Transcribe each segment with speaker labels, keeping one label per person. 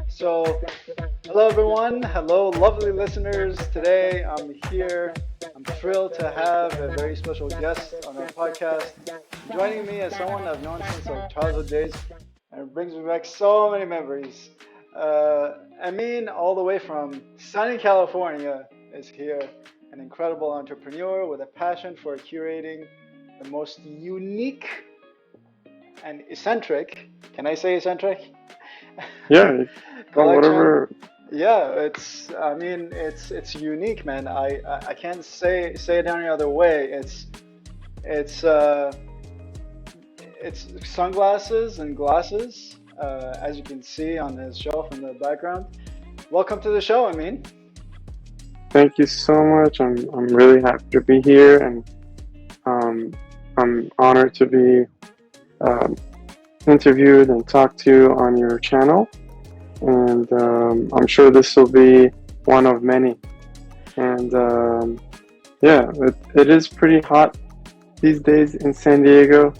Speaker 1: So, hello everyone. Hello, lovely listeners. Today I'm here. I'm thrilled to have a very special guest on our podcast. Joining me is someone I've known since our childhood days, and it brings me back so many memories. Amin, all the way from sunny California, is here. An incredible entrepreneur with a passion for curating the most unique and eccentric. Can I say eccentric?
Speaker 2: Yeah,
Speaker 1: Collection.
Speaker 2: whatever.
Speaker 1: Yeah, it's unique, man. I can't say it any other way. It's uh it's sunglasses and glasses, as you can see on his shelf in the background. Welcome to the show, I mean.
Speaker 2: Thank you so much. I'm really happy to be here, and um, I'm honored to be um, interviewed and talked to on your channel. And I'm sure this will be one of many. And yeah, it is pretty hot these days in San Diego.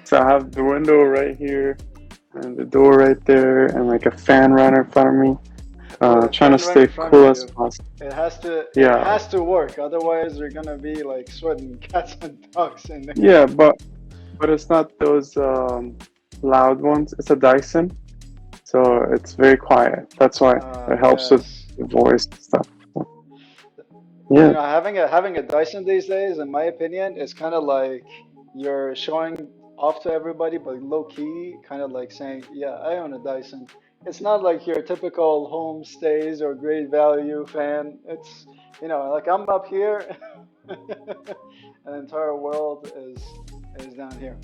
Speaker 2: So I have the window right here and the door right there, and like a fan right in front of me.
Speaker 1: With a
Speaker 2: Trying to
Speaker 1: fan right
Speaker 2: stay
Speaker 1: in front of
Speaker 2: cool as
Speaker 1: you.
Speaker 2: possible.
Speaker 1: It
Speaker 2: Yeah,
Speaker 1: has to work. Otherwise, you're gonna be like sweating cats and dogs in there.
Speaker 2: yeah, but it's not those loud ones. It's a Dyson, so it's very quiet. That's why it helps with
Speaker 1: Yes.
Speaker 2: the voice and stuff.
Speaker 1: You
Speaker 2: Yeah,
Speaker 1: know, having a Dyson these days, in my opinion, is kind of like you're showing off to everybody, but low key, kind of like saying, "Yeah, I own a Dyson." It's not like your typical home stays or great value fan. It's like I'm up here, and the entire world is down here.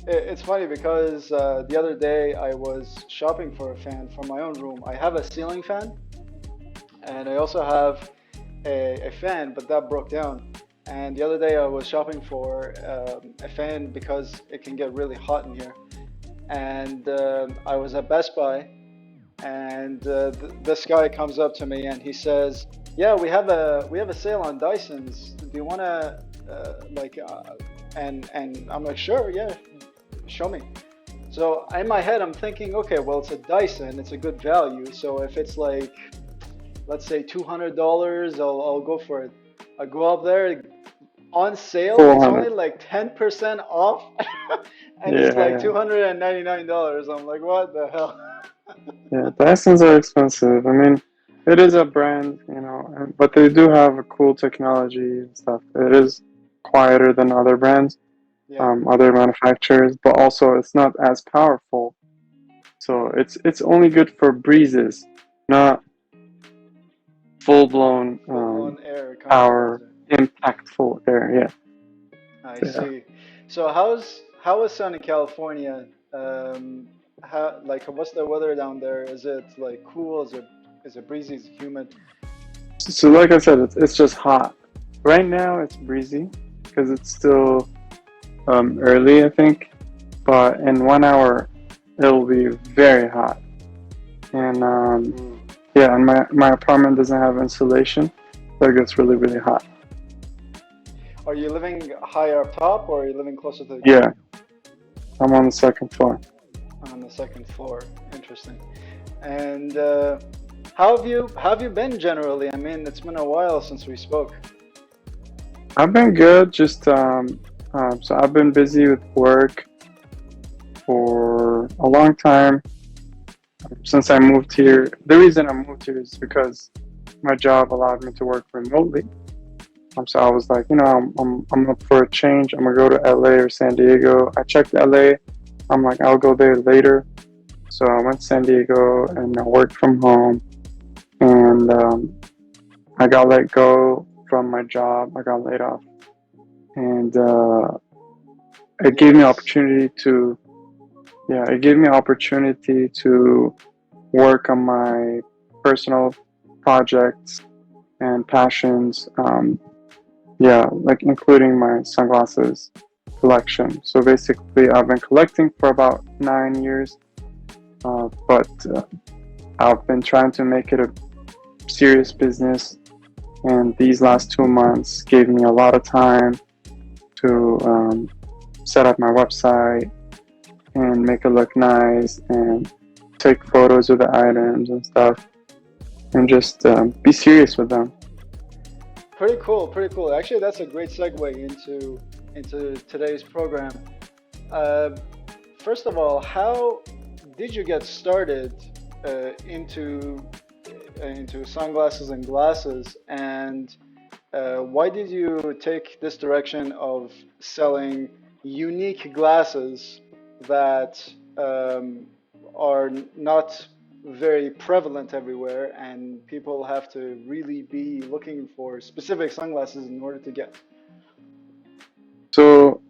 Speaker 1: It's funny because the other day I was shopping for a fan for my own room. I have a ceiling fan, and I also have a fan, but that broke down. And the other day I was shopping for a fan because it can get really hot in here. And I was at Best Buy, and this guy comes up to me and he says, "Yeah, we have a sale on Dysons. Do you want to like?" And I'm like, "Sure, yeah, show me." So in my head, I'm thinking, okay, well, it's a Dyson, it's a good value. So if it's like, let's say $200, I'll go for it. I go up there on sale, it's only
Speaker 2: 400.
Speaker 1: like 10% off, and it's like
Speaker 2: Yeah,
Speaker 1: $299. I'm like, what the hell?
Speaker 2: yeah. Dysons are expensive. I mean, it is a brand, but they do have a cool technology and stuff. It is quieter than other brands,
Speaker 1: Yeah,
Speaker 2: other manufacturers, but also it's not as powerful. So it's only good for breezes, not full blown
Speaker 1: full blown air kind of
Speaker 2: power,
Speaker 1: breezer.
Speaker 2: impactful air. Yeah.
Speaker 1: I
Speaker 2: So, yeah.
Speaker 1: see. So how is sunny California? What's the weather down there? Is it like cool? Is it breezy? Is it humid?
Speaker 2: So like I said, it's just hot. Right now it's breezy because it's still early, I think. But in 1 hour it'll be very hot. And
Speaker 1: Ooh.
Speaker 2: yeah, and my apartment doesn't have insulation, so it gets really really hot.
Speaker 1: Are you living higher up top or are you living closer to the
Speaker 2: Yeah,
Speaker 1: ground?
Speaker 2: I'm on the second floor.
Speaker 1: On the second floor. Interesting. And how have you been generally? I mean, it's been a while since we spoke.
Speaker 2: I've been good. Just so I've been busy with work for a long time since I moved here. The reason I moved here is because my job allowed me to work remotely. So I was like, I'm up for a change. I'm gonna go to LA or San Diego. I checked LA. I'm like, I'll go there later. So I went to San Diego and I worked from home. And I got let go from my job. I got laid off, and it gave me
Speaker 1: Yes.
Speaker 2: opportunity to, yeah, it gave me opportunity to work on my personal projects and passions. Yeah, like including my sunglasses collection. So basically, I've been collecting for about 9 years, but I've been trying to make it a serious business. And these last 2 months gave me a lot of time to set up my website and make it look nice and take photos of the items and stuff and just be serious with them.
Speaker 1: Pretty cool, pretty cool. Actually, that's a great segue into today's program. Uh, First of all, how did you get started into sunglasses and glasses, and why did you take this direction of selling unique glasses that are not very prevalent everywhere, and people have to really be looking for specific sunglasses in order to get?
Speaker 2: So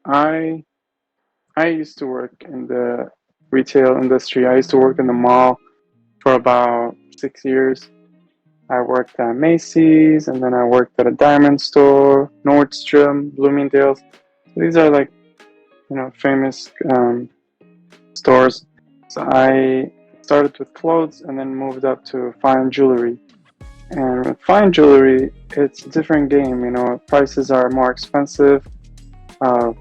Speaker 2: I I used to work in the retail industry. I used to work in the mall for about 6 years. I worked at Macy's and then I worked at a diamond store, Nordstrom, Bloomingdale's. These are like, famous stores. So I started with clothes and then moved up to fine jewelry. And with fine jewelry, it's a different game. Prices are more expensive. Uh,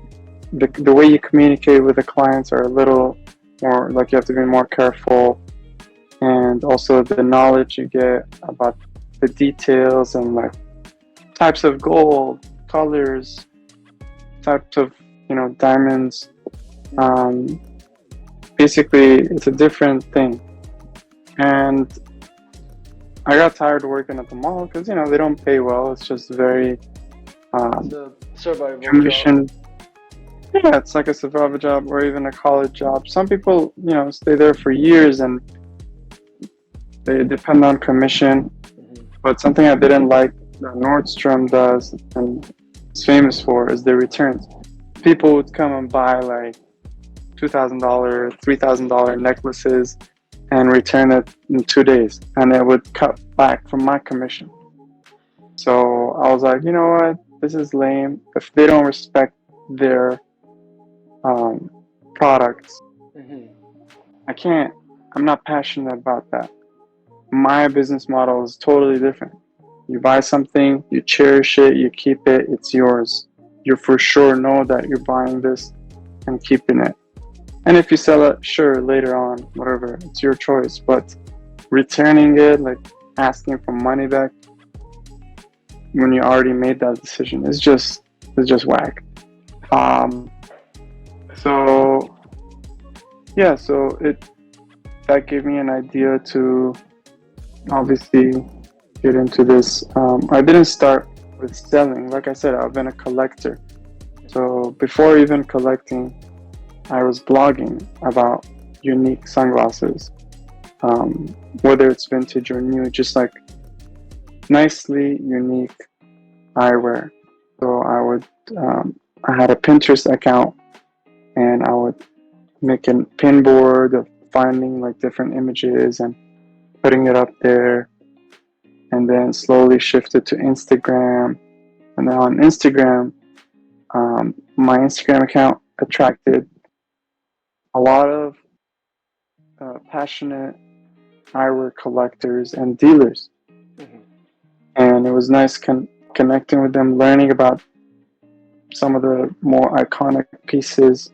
Speaker 2: the way you communicate with the clients are a little more like you have to be more careful, and also the knowledge you get about the details and like types of gold, colors, types of diamonds. Um, Basically, it's a different thing, and I got tired of working at the mall because they don't pay well. It's just very
Speaker 1: It's a survival job.
Speaker 2: commission. Yeah, it's like a survival job or even a college job. Some people, stay there for years and they depend on commission.
Speaker 1: Mhm.
Speaker 2: But something I didn't like that Nordstrom does and is famous for is the returns. People would come and buy like $2,000, $3,000 necklaces and return it in 2 days, and it would cut back from my commission. So I was like, you know what, this is lame. If they don't respect their um, products,
Speaker 1: Mhm.
Speaker 2: I can't. I'm not passionate about that. My business model is totally different. You buy something, you cherish it, you keep it, it's yours. You for sure know that you're buying this and keeping it. And if you sell it, sure, later on, whatever, it's your choice. But returning it, like asking for money back when you already made that decision, is just whack. Um, so yeah, so it that gave me an idea to obviously get into this. I didn't start with selling. Like I said, I've been a collector. So before even collecting, I was blogging about unique sunglasses, whether it's vintage or new, just like nicely unique eyewear. So I had a Pinterest account and I would make a pin board of finding like different images and putting it up there, and then slowly shifted to Instagram. And then on Instagram, my Instagram account attracted a lot of passionate eyewear collectors and dealers,
Speaker 1: Mhm.
Speaker 2: and it was nice connecting with them, learning about some of the more iconic pieces,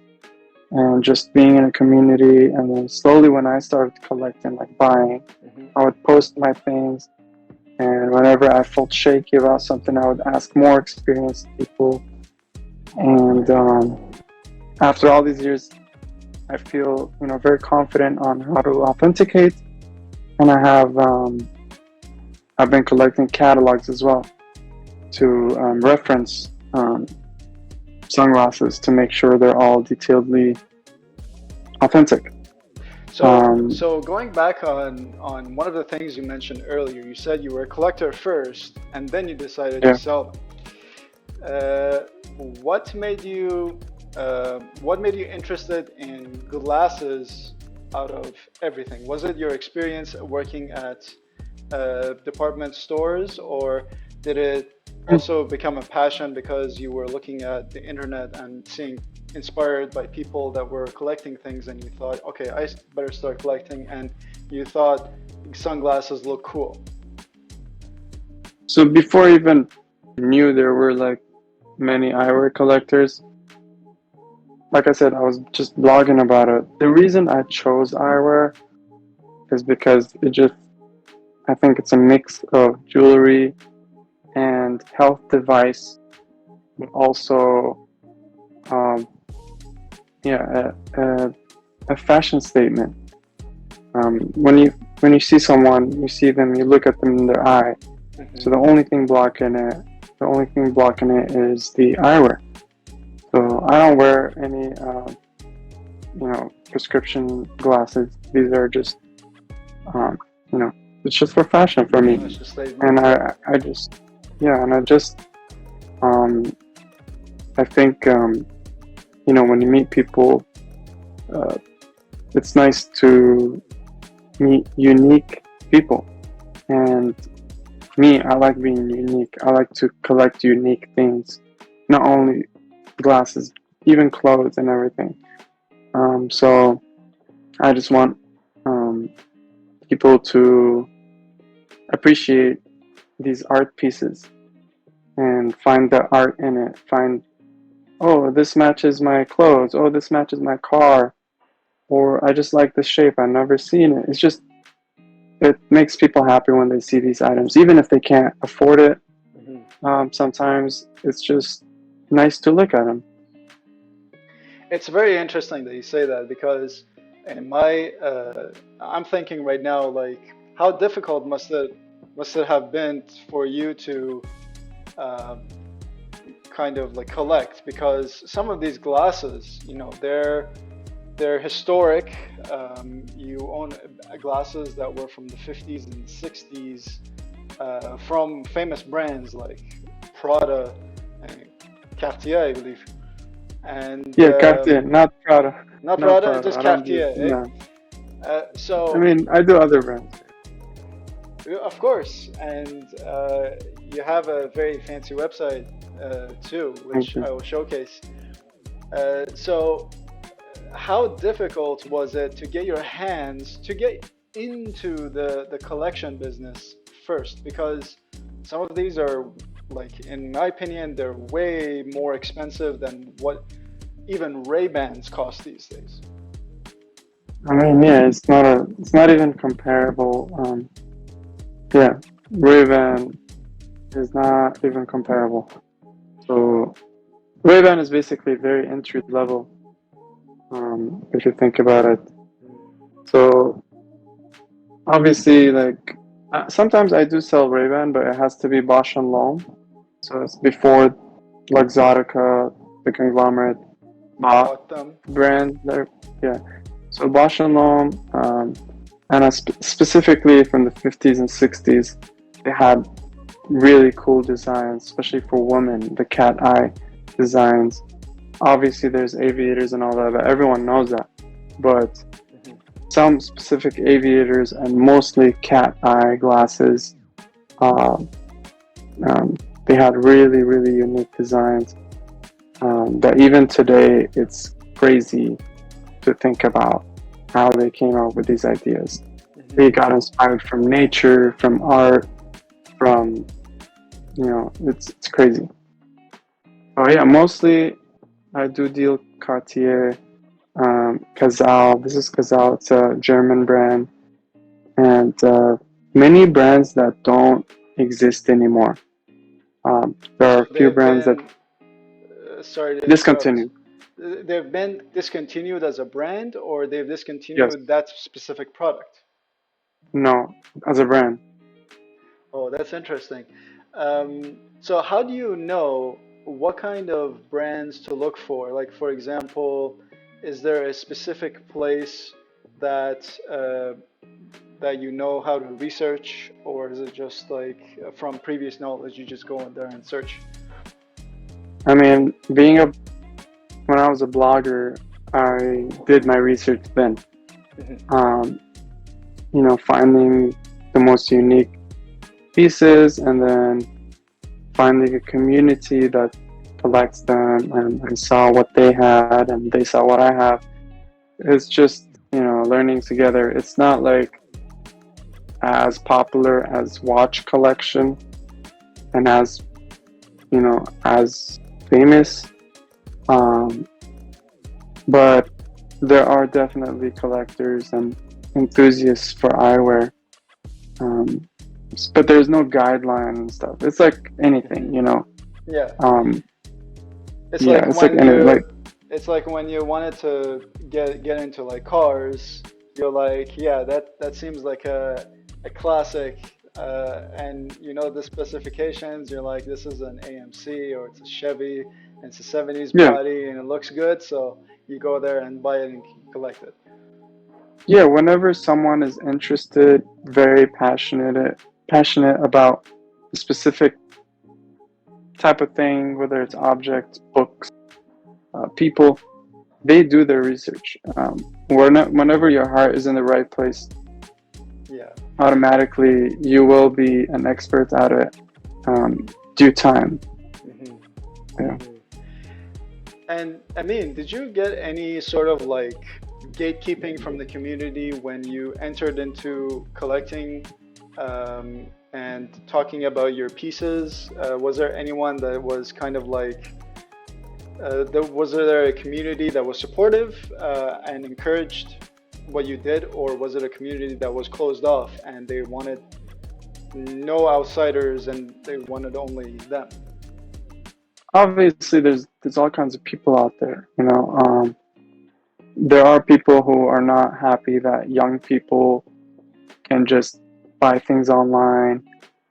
Speaker 2: and just being in a community. And then slowly, when I started collecting, like buying,
Speaker 1: Mhm.
Speaker 2: I would post my things. And whenever I felt shaky about something, I would ask more experienced people. And after all these years, I feel very confident on how to authenticate. And I've been collecting catalogs as well to reference sunglasses to make sure they're all detailedly authentic. Um,
Speaker 1: So going back on one of the things you mentioned earlier, you said you were a collector first, and then you decided to
Speaker 2: yeah.
Speaker 1: sell them. Uh, what made you what made you interested in glasses out of everything? Was it your experience working at department stores, or did it also become a passion because you were looking at the internet and seeing inspired by people that were collecting things, and you thought, okay, I better start collecting, and you thought sunglasses look cool?
Speaker 2: So before I even knew there were like many eyewear collectors. Like I said, I was just blogging about it. The reason I chose eyewear is because I think it's a mix of jewelry and health device, but also, um, yeah, a fashion statement. When you see someone, you see them, you look at them in their eye. So
Speaker 1: Hmm.
Speaker 2: the only thing blocking it is the eyewear. So I don't wear any, prescription glasses. These are just, um, you know, it's just for fashion for me.
Speaker 1: Fashion statement.
Speaker 2: And
Speaker 1: Yeah.
Speaker 2: I just, yeah, and I just, um, I think, when you meet people, uh, it's nice to meet unique people. And me, I like being unique. I like to collect unique things, not only glasses, even clothes and everything. So I just want um, people to appreciate these art pieces and find the art in it. Find, oh, this matches my clothes. Oh, this matches my car. Or I just like this shape. I've never seen it. It's just, it makes people happy when they see these items, even if they can't afford it.
Speaker 1: Hmm.
Speaker 2: Sometimes it's just nice to look at them.
Speaker 1: It's very interesting that you say that because in my I'm thinking right now like how difficult must it have been for you to uh, kind of like collect because some of these glasses, they're historic. You own glasses that were from the 50s and 60s from famous brands like Prada and Cartier, I believe. And
Speaker 2: Yeah, Cartier, not Prada.
Speaker 1: not
Speaker 2: Not
Speaker 1: Prada,
Speaker 2: Prada.
Speaker 1: just
Speaker 2: I don't do,
Speaker 1: Cartier, eh?
Speaker 2: no. I
Speaker 1: So,
Speaker 2: mean, I do other brands.
Speaker 1: of course, and you have a very fancy website too,
Speaker 2: Thank
Speaker 1: which
Speaker 2: you.
Speaker 1: I will showcase. So, how difficult was it to get your hands to get into the collection business first? Because some of these are like, in my opinion, they're way more expensive than what even Ray-Bans cost these days.
Speaker 2: I mean, yeah, it's not even comparable. Yeah, Ray-Ban is not even comparable. So Ray-Ban is basically very entry level, if you think about it. So obviously, like sometimes I do sell Ray-Ban, but it has to be Bosch and Lomb. So it's before Luxottica, the conglomerate, bought
Speaker 1: Bought them.
Speaker 2: brand. Yeah. So Bosch and Lomb, and specifically from the 50s and 60s, they had really cool designs, especially for women, the cat eye designs. Obviously, there's aviators and all that, but everyone knows that. But
Speaker 1: Mhm.
Speaker 2: some specific aviators and mostly cat eye glasses, uh, um, they had really, really unique designs that even today it's crazy to think about how they came up with these ideas. They
Speaker 1: Mhm.
Speaker 2: got inspired from nature, from art, from it's crazy. Oh yeah, mostly I do deal Cartier, Cazal. This is Cazal. It's a German brand, and many brands that don't exist anymore. There are
Speaker 1: So
Speaker 2: a few
Speaker 1: they've
Speaker 2: brands that
Speaker 1: been, sorry to interrupt,
Speaker 2: discontinued.
Speaker 1: they've been discontinued as a brand or they've
Speaker 2: Yes,
Speaker 1: discontinued that specific product?
Speaker 2: no, as a brand.
Speaker 1: Oh, that's interesting. So how do you know what kind of brands to look for? Like, for example, is there a specific place that that you know how to research, or is it just like from previous knowledge you just go in there and search?
Speaker 2: I mean, when I was a blogger, I did my research then.
Speaker 1: Mhm.
Speaker 2: Um, finding the most unique pieces and then finding a community that collects them and saw what they had and they saw what I have. It's just, learning together. It's not like as popular as watch collection and as famous, um, but there are definitely collectors and enthusiasts for eyewear. Um, but there's no guideline and stuff. It's like anything,
Speaker 1: Hmm.
Speaker 2: you know.
Speaker 1: Yeah.
Speaker 2: Um,
Speaker 1: It's
Speaker 2: yeah,
Speaker 1: like
Speaker 2: it's like
Speaker 1: when
Speaker 2: any like
Speaker 1: it's like when you wanted to get into like cars, you're like, yeah, that seems like a classic, and you know the specifications. You're like, this is an AMC or it's a Chevy, and it's a 70s
Speaker 2: yeah,
Speaker 1: body, and it looks good, so you go there and buy it and collect it.
Speaker 2: yeah. Whenever someone is interested, very passionate about a specific type of thing, whether it's objects, books, people, they do their research. Whenever your heart is in the right place,
Speaker 1: Yeah.
Speaker 2: automatically you will be an expert at it. Due time.
Speaker 1: Hmm.
Speaker 2: Yeah.
Speaker 1: Hmm. And I mean, did you get any sort of like gatekeeping from the community when you entered into collecting, and talking about your pieces? Was there anyone that was kind of like, was there a community that was supportive, and encouraged what you did, or was it a community that was closed off and they wanted no outsiders and they wanted only them?
Speaker 2: Obviously, there's all kinds of people out there. You know, there are people who are not happy that young people can just buy things online.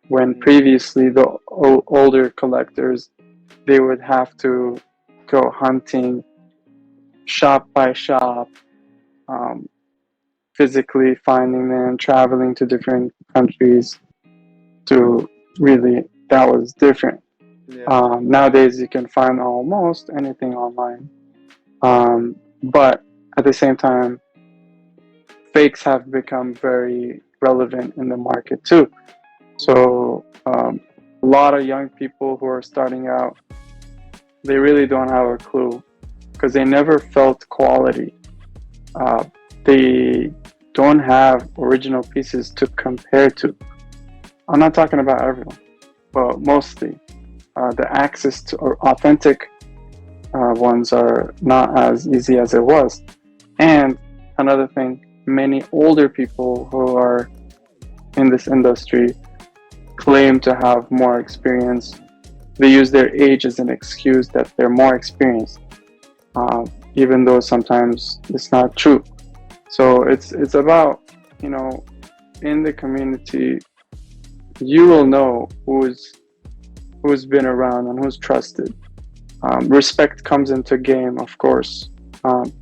Speaker 2: When
Speaker 1: Hmm.
Speaker 2: previously the older collectors, they would have to go hunting shop by shop, um, physically finding them, traveling to different countries to really, that was different.
Speaker 1: Yeah.
Speaker 2: Nowadays, you can find almost anything online. But at the same time, fakes have become very relevant in the market too.
Speaker 1: Hmm.
Speaker 2: So, a lot of young people who are starting out, they really don't have a clue because they never felt quality. Uh, they don't have original pieces to compare to. I'm not talking about everyone, but mostly the access to authentic ones are not as easy as it was. And another thing, many older people who are in this industry claim to have more experience. They use their age as an excuse that they're more experienced, uh, even though sometimes it's not true. So it's about, you know, in the community, you will know who's been around and who's trusted. Respect comes into game, of course. Um,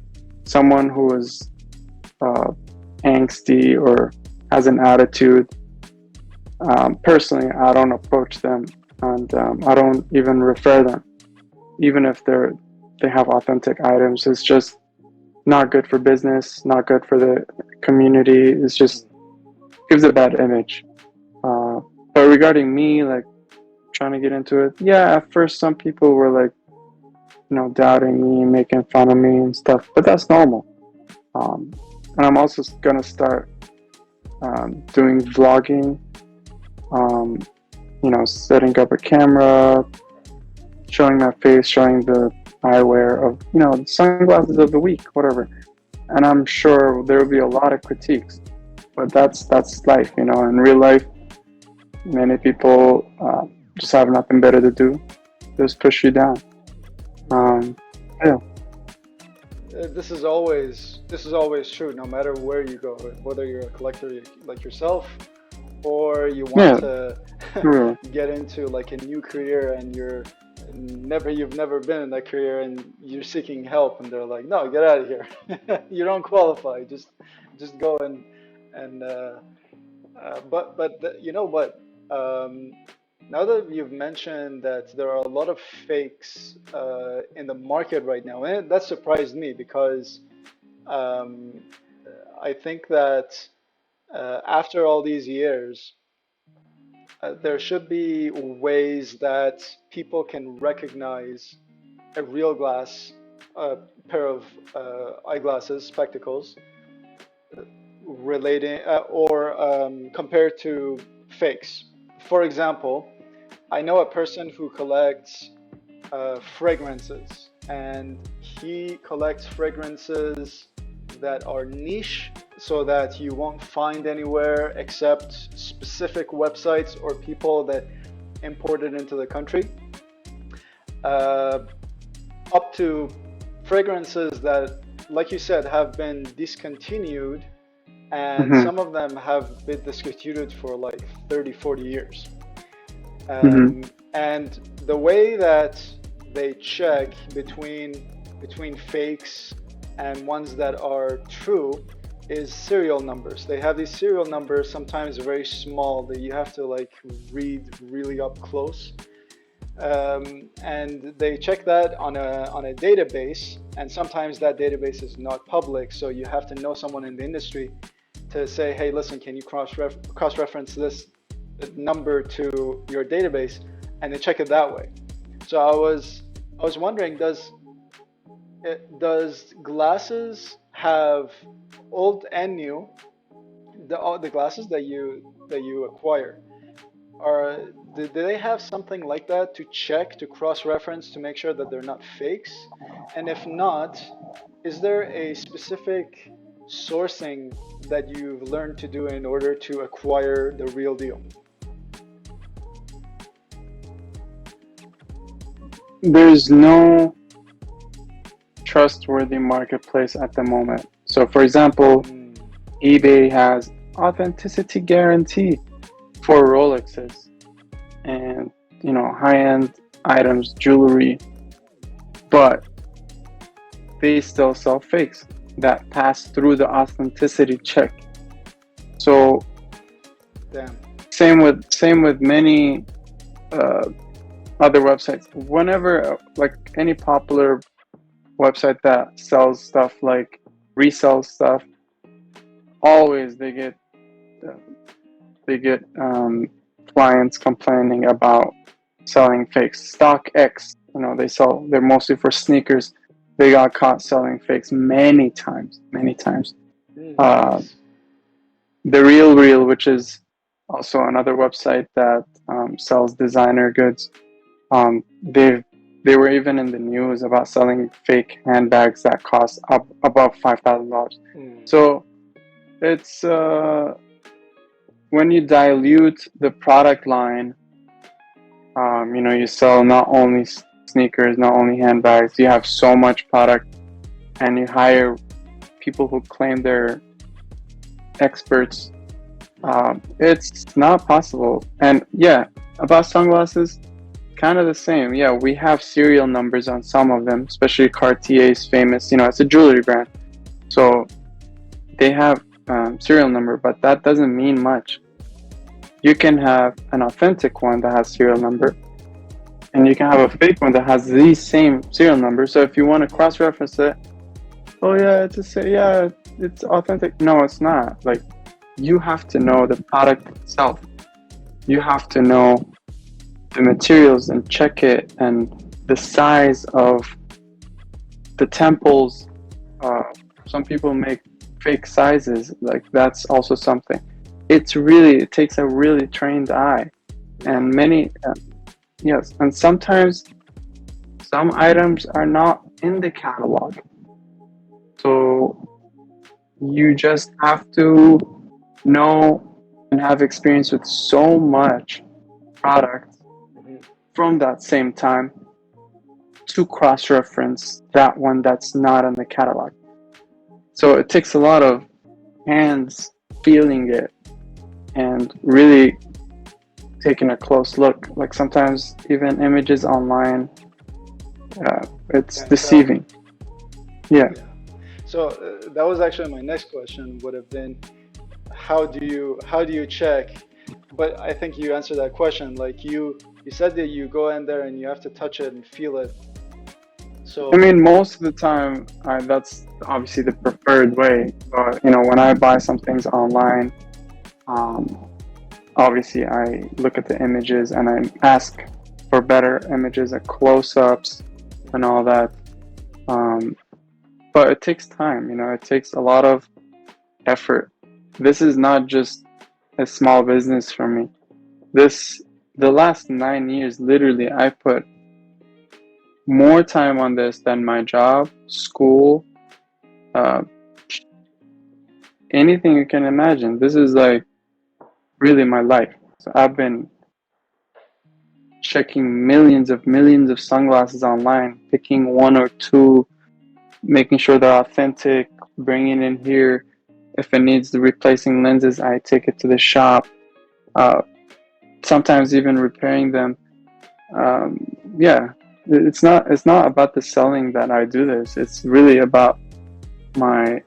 Speaker 2: Someone who is uh, angsty or has an attitude, personally, I don't approach them, and I don't even refer them, even if they have authentic items. It's just not good for business, not good for the community. It's just
Speaker 1: Hmm.
Speaker 2: gives a bad image. Uh, but regarding me, like trying to get into it, yeah, at first some people were like, you know, doubting me, making fun of me and stuff, but that's normal. Um, and I'm also gonna start doing vlogging. Um, you know, setting up a camera, showing my face, showing the eyewear of, you know, sunglasses of the week, whatever. And I'm sure there will be a lot of critiques, but that's life, you know. In real life, many people just have nothing better to do, just push you down.
Speaker 1: Yeah.
Speaker 2: Um, yeah,
Speaker 1: This is always true, no matter where you go, whether you're a collector like yourself, or you want
Speaker 2: yeah,
Speaker 1: to
Speaker 2: really.
Speaker 1: get into like a new career and you've never been in that career and you're seeking help and they're like, no, get out of here. You don't qualify. Just go and but you know what? Um, Now that you've mentioned that there are a lot of fakes in the market right now, and that surprised me because um, I think that after all these years, there should be ways that people can recognize a real glass, a pair of eyeglasses, spectacles, relating or compared to fakes. For example, I know a person who collects fragrances, and he collects fragrances that are niche so that you won't find anywhere except specific websites or people that import it into the country, uh, up to fragrances that, like you said, have been discontinued, and
Speaker 2: Mm-hmm.
Speaker 1: some of them have been discontinued for like 30, 40 years.
Speaker 2: Mm-hmm.
Speaker 1: And the way that they check between fakes and ones that are true is serial numbers. They have these serial numbers, sometimes very small, that you have to like read really up close. And they check that on a database, and sometimes that database is not public, so you have to know someone in the industry to say, hey, listen, can you cross reference this number to your database, and they check it that way. So I was wondering, does glasses have old and new, all the glasses that you acquire, are do they have something like that to check, to cross reference, to make sure that they're not fakes? And if not, is there a specific sourcing that you've learned to do in order to acquire the real deal?
Speaker 2: There's no trustworthy marketplace at the moment. So, for example,
Speaker 1: Mm,
Speaker 2: eBay has authenticity guarantee for Rolexes and high-end items, jewelry, but they still sell fakes that pass through the authenticity check. So
Speaker 1: damn.
Speaker 2: same with many uh, other websites. Whenever like any popular website that sells stuff, like resells stuff, always uh, they get clients complaining about selling fakes. StockX, they're mostly for sneakers. They got caught selling fakes many times, many times. Uh,
Speaker 1: Nice.
Speaker 2: the Real Real, which is also another website that sells designer goods, they were even in the news about selling fake handbags that cost up above $5,000.
Speaker 1: Mm,
Speaker 2: So it's when you dilute the product line, you sell not only sneakers, not only handbags. You have so much product, and you hire people who claim they're experts. It's not possible. And yeah, about sunglasses, kind of the same. Yeah, we have serial numbers on some of them, especially Cartier's famous. It's a jewelry brand, so they have serial number, but that doesn't mean much. You can have an authentic one that has serial number, and you can have a fake one that has the same serial number. So if you want to cross-reference it, oh yeah, it's authentic. No, it's not. Like, you have to know the product itself. You have to know the materials and check it, and the size of the temples. Uh, some people make fake sizes. Like, that's also something. It takes a really trained eye,
Speaker 1: yeah.
Speaker 2: and yes, and sometimes some items are not in the catalog. So you just have to know and have experience with so much product
Speaker 1: Mhm.
Speaker 2: from that same time to cross-reference that one that's not in the catalog. So it takes a lot of hands feeling it and really taking a close look. Like, sometimes even images online, it's
Speaker 1: Can't tell.
Speaker 2: deceiving. Yeah.
Speaker 1: Yeah. So that was actually my next question, would have been, how do you check? But I think you answered that question. Like, you said that you go in there and you have to touch it and feel it.
Speaker 2: I
Speaker 1: So
Speaker 2: mean, most of the time, that's obviously the preferred way. But when I buy some things online, um, obviously I look at the images and I ask for better images, close-ups, and all that. Um, but it takes time. It takes a lot of effort. This is not just a small business for me. The last 9 years, literally, I put more time on this than my job, school, uh, anything you can imagine. This is like really my life. So I've been checking millions of sunglasses online, picking one or two, making sure they're authentic, bringing in here. If it needs the replacing lenses, I take it to the shop. Uh, Sometimes even repairing them. Yeah, it's not about the selling that I do this. It's really about my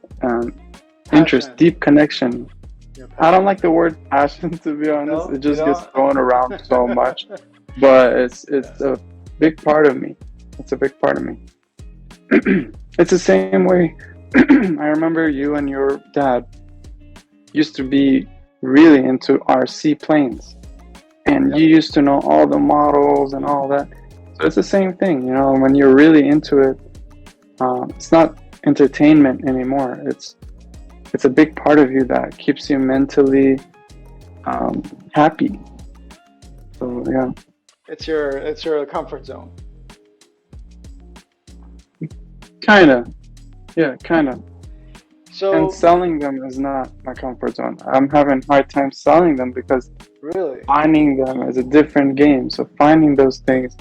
Speaker 2: interest,
Speaker 1: Passion.
Speaker 2: deep connection.
Speaker 1: Your
Speaker 2: I don't
Speaker 1: passion.
Speaker 2: like the word passion, to be honest.
Speaker 1: No,
Speaker 2: It
Speaker 1: you
Speaker 2: just gets
Speaker 1: don't.
Speaker 2: thrown around so much, but it's
Speaker 1: Yes.
Speaker 2: a big part of me. It's a big part of me. It's the same way. I remember you and your dad used to be really into RC planes, and you
Speaker 1: Yep.
Speaker 2: used to know all the models and all that. So it's the same thing, you know. When you're really into it, it's not entertainment anymore. It's a big part of you that keeps you mentally happy. So yeah,
Speaker 1: It's your comfort zone.
Speaker 2: kind of. Yeah, kind of. And
Speaker 1: So
Speaker 2: selling them is not my comfort zone. I'm having a hard time selling them because
Speaker 1: really,
Speaker 2: finding them is a different game. So finding those things,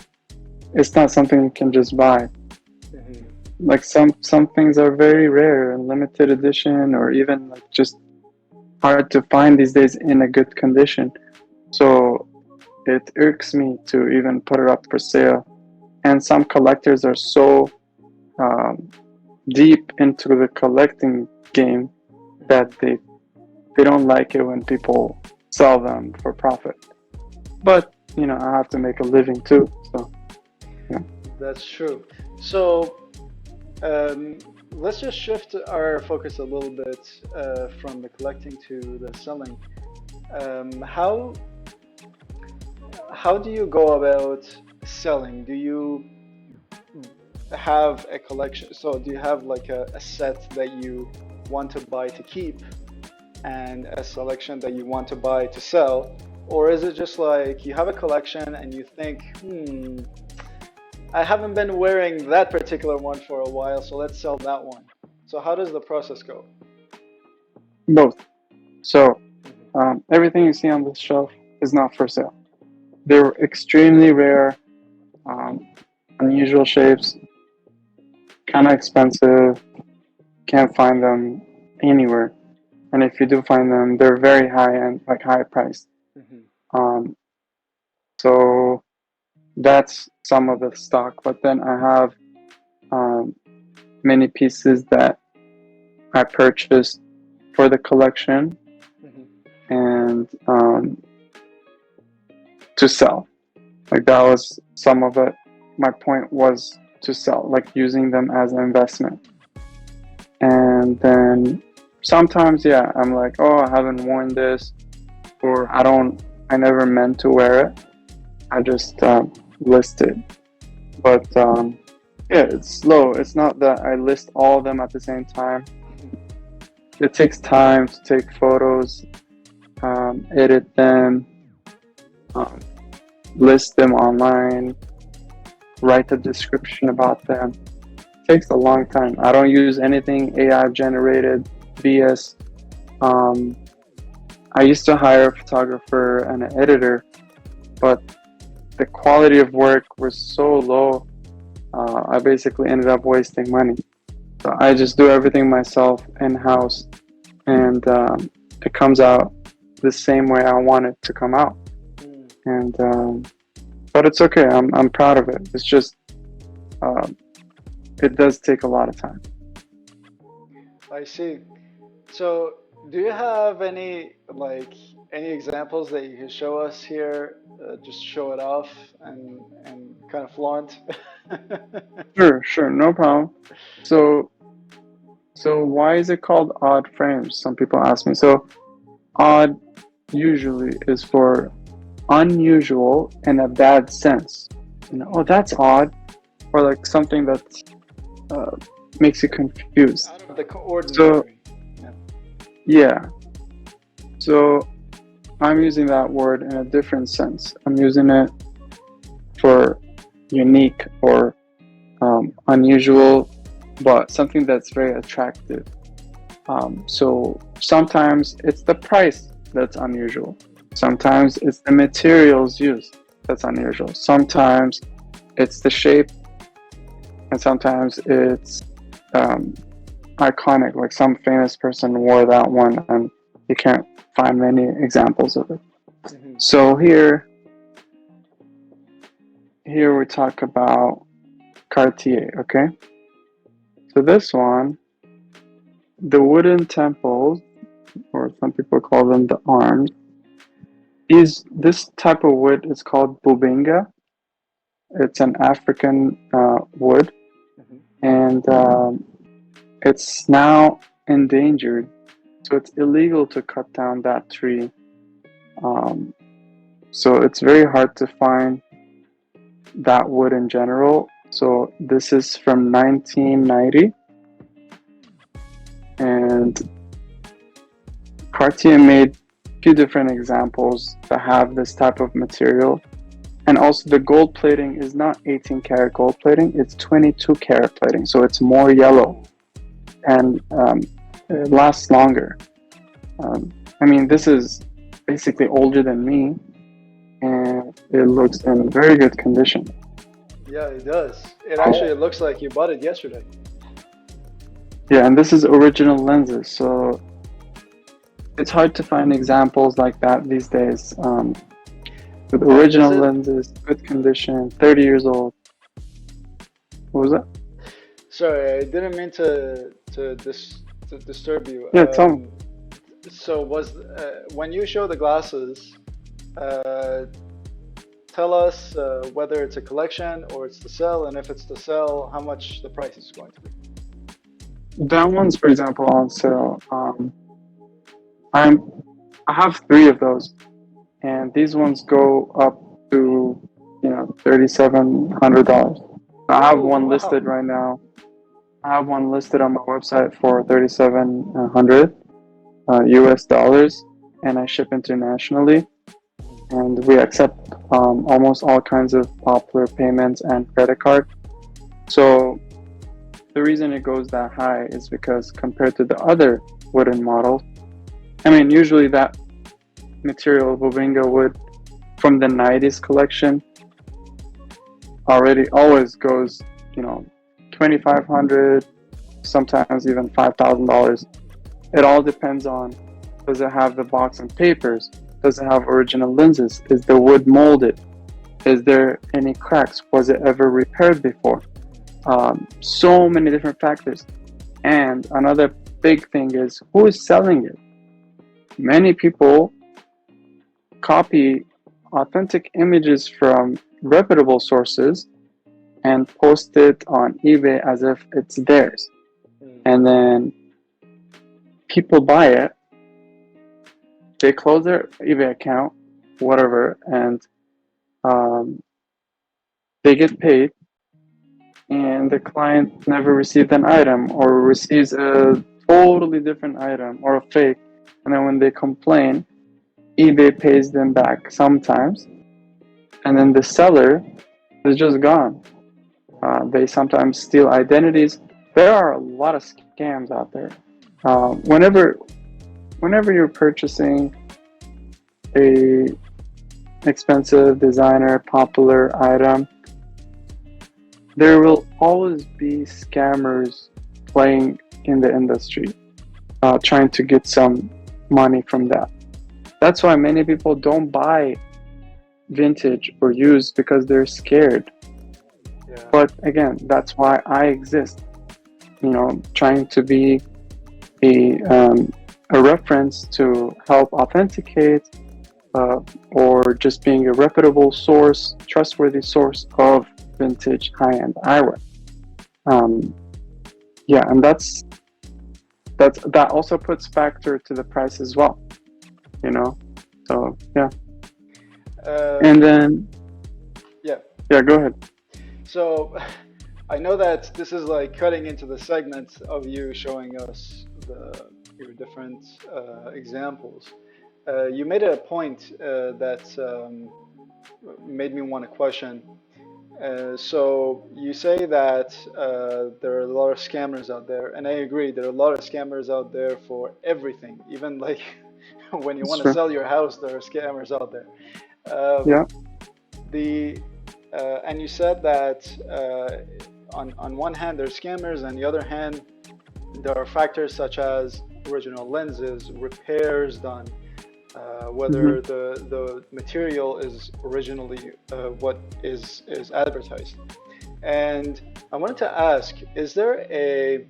Speaker 2: it's not something you can just buy.
Speaker 1: mhm,
Speaker 2: Like some things are very rare and limited edition, or even like just hard to find these days in a good condition. So it irks me to even put it up for sale. And some collectors are so um, deep into the collecting game that
Speaker 1: mhm.
Speaker 2: they don't like it when people sell them for profit. But you know, I have to make a living too. So yeah.
Speaker 1: That's true. So um, let's just shift our focus a little bit from the collecting to the selling. How do you go about selling? Do you have a collection? So do you have like a set that you want to buy to keep and a selection that you want to buy to sell? Or is it just like you have a collection and you think, I haven't been wearing that particular one for a while, so let's sell that one. So how does the process go?
Speaker 2: Both. So
Speaker 1: Hmm.
Speaker 2: everything you see on this shelf is not for sale. They're extremely rare, um, unusual shapes, kind of expensive. Can't find them anywhere. And if you do find them, they're very high end, like high priced.
Speaker 1: Hmm.
Speaker 2: Um, so that's some of the stock. But then I have um, many pieces that I purchased for the collection
Speaker 1: Hmm.
Speaker 2: and to sell. Like that was some of it. My point was to sell, like using them as an investment. And then sometimes, yeah, I'm like, oh, I haven't worn this, or I never meant to wear it. I just list it. But yeah, it's slow. It's not that I list all of them at the same time. It takes time to take photos, edit them, um, list them online, write a description about them. It takes a long time. I don't use anything AI generated BS. Um, I used to hire a photographer and an editor, but the quality of work was so low. I basically ended up wasting money. So I just do everything myself in house, and it comes out the same way I want it to come out. And but it's okay. I'm proud of it. It's just um, it does take a lot of time.
Speaker 1: I see. So, do you have any examples that you can show us here? Just show it off and kind of flaunt.
Speaker 2: Sure, no problem. So why is it called odd frames? Some people ask me. So odd usually is for unusual in a bad sense. You know, oh, that's odd, or like something that uh, makes you confused.
Speaker 1: Out of the
Speaker 2: So
Speaker 1: ordinary. Yeah.
Speaker 2: yeah, so I'm using that word in a different sense. I'm using it for unique or unusual, but something that's very attractive. So sometimes it's the price that's unusual. Sometimes it's the materials used that's unusual. Sometimes it's the shape, and sometimes it's um, iconic. Like some famous person wore that one, and you can't find many examples of it.
Speaker 1: Hmm.
Speaker 2: So here we talk about Cartier. Okay, so this one, the wooden temples, or some people call them the arms, is this type of wood is called bubinga. It's an African wood,
Speaker 1: Hmm.
Speaker 2: and it's now endangered. So it's illegal to cut down that tree. Um, so it's very hard to find that wood in general. So this is from 1990, and Cartier made a few different examples that have this type of material. And also the gold plating is not 18 karat gold plating, it's 22 karat plating. So it's more yellow
Speaker 1: Oh.
Speaker 2: and it lasts longer. I mean, this is basically older than me and it looks in very good condition.
Speaker 1: Yeah, it does. It actually looks like you bought it yesterday.
Speaker 2: Yeah, and this is original lenses. So it's hard to find examples like that these days. With
Speaker 1: And is
Speaker 2: original
Speaker 1: it?
Speaker 2: lenses, good condition, 30 years old. What was that?
Speaker 1: Sorry, I didn't mean to disturb you.
Speaker 2: Yeah, tell me.
Speaker 1: So was when you show the glasses, uh, tell us whether it's a collection or it's to sell, and if it's to sell, how much the price is going to be.
Speaker 2: That one's, for example, on sale. I'm I have three of those, and these ones go up to $3,700. I have
Speaker 1: Oh,
Speaker 2: one listed
Speaker 1: wow.
Speaker 2: right now. I have one listed on my website for 3,700 US dollars, and I ship internationally. And we accept almost all kinds of popular payments and credit card. So the reason it goes that high is because compared to the other wooden models, I mean, usually that material Bubinga wood from the 90s collection already always goes, you know, 2,500, sometimes even $5,000. It all depends on, does it have the box and papers? Does it have original lenses? Is the wood molded? Is there any cracks? Was it ever repaired before? So many different factors. And another big thing is who is selling it? Many people copy authentic images from reputable sources and post it on eBay as if it's theirs.
Speaker 1: Mm.
Speaker 2: And then people buy it, they close their eBay account, whatever, and um, they get paid, and the client never received an item or receives a totally different item or a fake. And then when they complain, eBay pays them back sometimes, and then the seller is just gone. They sometimes steal identities. There are a lot of scams out there. Whenever you're purchasing a expensive designer popular item, there will always be scammers playing in the industry, trying to get some money from that. That's why many people don't buy vintage or used because they're scared.
Speaker 1: Yeah.
Speaker 2: But again, that's why I exist. Trying to be a reference to help authenticate, or just being a reputable source, trustworthy source of vintage high-end eyewear. Um, yeah, and that also puts factor to the price as well. You know, so yeah, and
Speaker 1: Um,
Speaker 2: then
Speaker 1: yeah.
Speaker 2: yeah, go ahead.
Speaker 1: So I know that this is like cutting into the segment of you showing us your different examples. You made a point that made me want to question. So you say that there are a lot of scammers out there, and I agree. There are a lot of scammers out there for everything. Even like when you
Speaker 2: It's
Speaker 1: want to
Speaker 2: true.
Speaker 1: sell your house, there are scammers out there. Um,
Speaker 2: Yeah.
Speaker 1: the and you said that on one hand there's scammers, on the other hand there are factors such as original lenses, repairs done,
Speaker 2: Hmm.
Speaker 1: whether the material is originally what is advertised. And I wanted to ask, is there a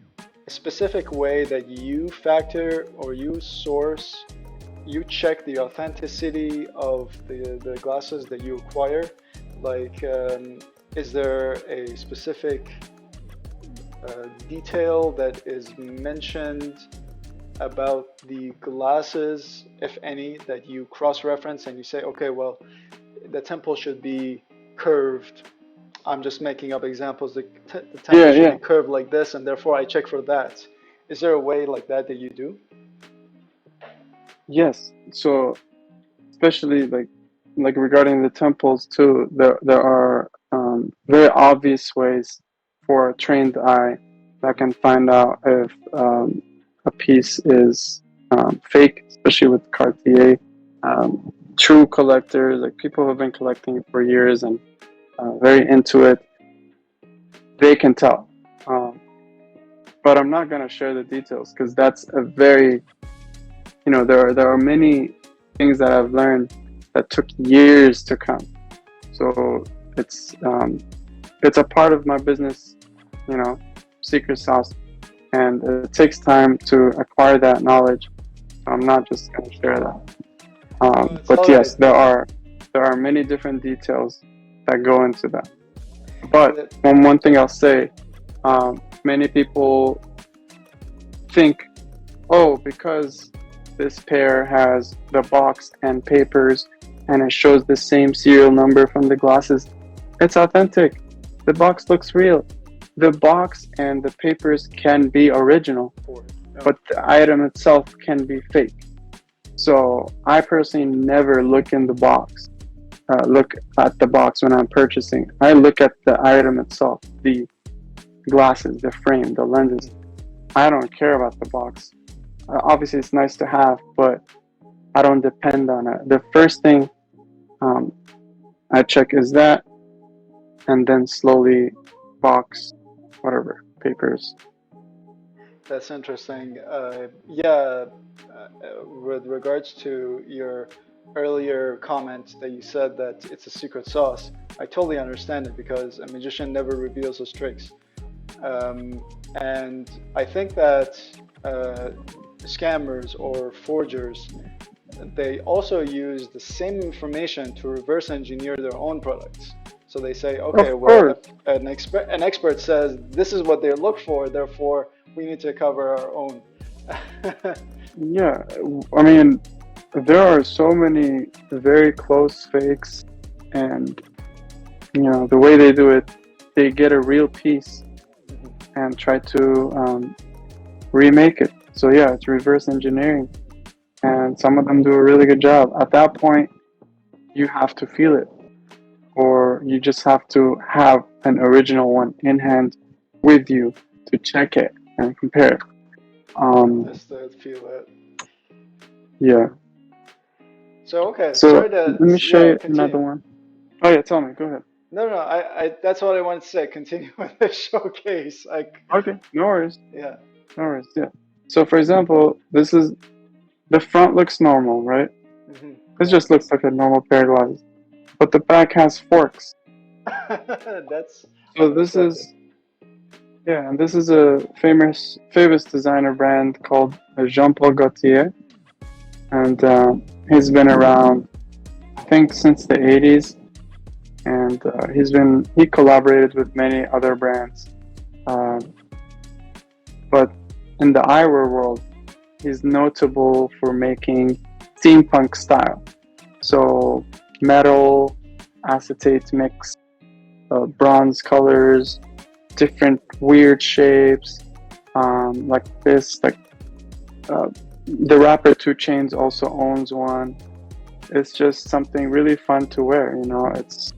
Speaker 1: specific way that you factor or you source, you check the authenticity of the glasses that you acquire? Like, is there a specific detail that is mentioned about the glasses, if any, that you cross-reference and you say, okay, well, the temple should be curved. I'm just making up examples. The temple
Speaker 2: Yeah,
Speaker 1: should be
Speaker 2: yeah.
Speaker 1: curved like this, and therefore I check for that. Is there a way like that that you do?
Speaker 2: Yes. So especially like regarding the temples too, there are very obvious ways for a trained eye that
Speaker 1: Mhm.
Speaker 2: can find out if a piece is fake, especially with Cartier. True collectors, like people who have been collecting it for years and very into it, they can tell. Um, but I'm not gonna share the details because that's a very, there are many things that I've learned that took years to come. So it's um, it's a part of my business, you know, secret sauce, and it takes time to acquire that knowledge. So I'm not just gonna share that.
Speaker 1: It's
Speaker 2: But
Speaker 1: all right.
Speaker 2: yes, there are many different details that go into that. But
Speaker 1: That-
Speaker 2: one thing I'll say, many people think, oh, because this pair has the box and papers and it shows the same serial number from the glasses, it's authentic. The box looks real. The box and the papers can be original,
Speaker 1: for
Speaker 2: but the item itself can be fake. So I personally never look in the box, look at the box when I'm purchasing. I look at the item itself, the glasses, the frame, the lenses. I don't care about the box. Obviously, it's nice to have, but I don't depend on it. The first thing um, I check is that, and then slowly box, whatever, papers.
Speaker 1: That's interesting. Yeah, with regards to your earlier comment that you said that it's a secret sauce, I totally understand it because a magician never reveals his tricks. And I think that uh, scammers or forgers, they also use the same information to reverse engineer their own products. So they say, okay,
Speaker 2: Of
Speaker 1: well,
Speaker 2: course,
Speaker 1: an expert says this is what they look for, therefore we need to cover our own.
Speaker 2: yeah. I mean, there are so many very close fakes, and the way they do it, they get a real piece and try to remake it. So yeah, it's reverse engineering, and some of them do a really good job. At that point, you have to feel it, or you just have to have an original one in hand with you to check it and compare it. Um,
Speaker 1: Just to feel it.
Speaker 2: yeah.
Speaker 1: So okay,
Speaker 2: So
Speaker 1: sorry to
Speaker 2: let me show
Speaker 1: yeah
Speaker 2: you another
Speaker 1: continue.
Speaker 2: one. Oh yeah, tell me. Go ahead.
Speaker 1: No, no, I that's what I wanted to say. Continue with the showcase. Like,
Speaker 2: Okay, no worries.
Speaker 1: yeah.
Speaker 2: No worries. Yeah. So for example, this is the front looks normal, right? This
Speaker 1: Yeah.
Speaker 2: just looks like a normal pair of glasses, but the back has forks.
Speaker 1: That's
Speaker 2: So this
Speaker 1: unexpected.
Speaker 2: is yeah, and this is a famous designer brand called Jean-Paul Gaultier, and he's been around I think since the 80s, and he collaborated with many other brands, um, but in the eyewear world, he's notable for making steampunk style. So metal, acetate mix, bronze colors, different weird shapes, like this. Like uh, the rapper Two Chains also owns one. It's just something really fun to wear. It's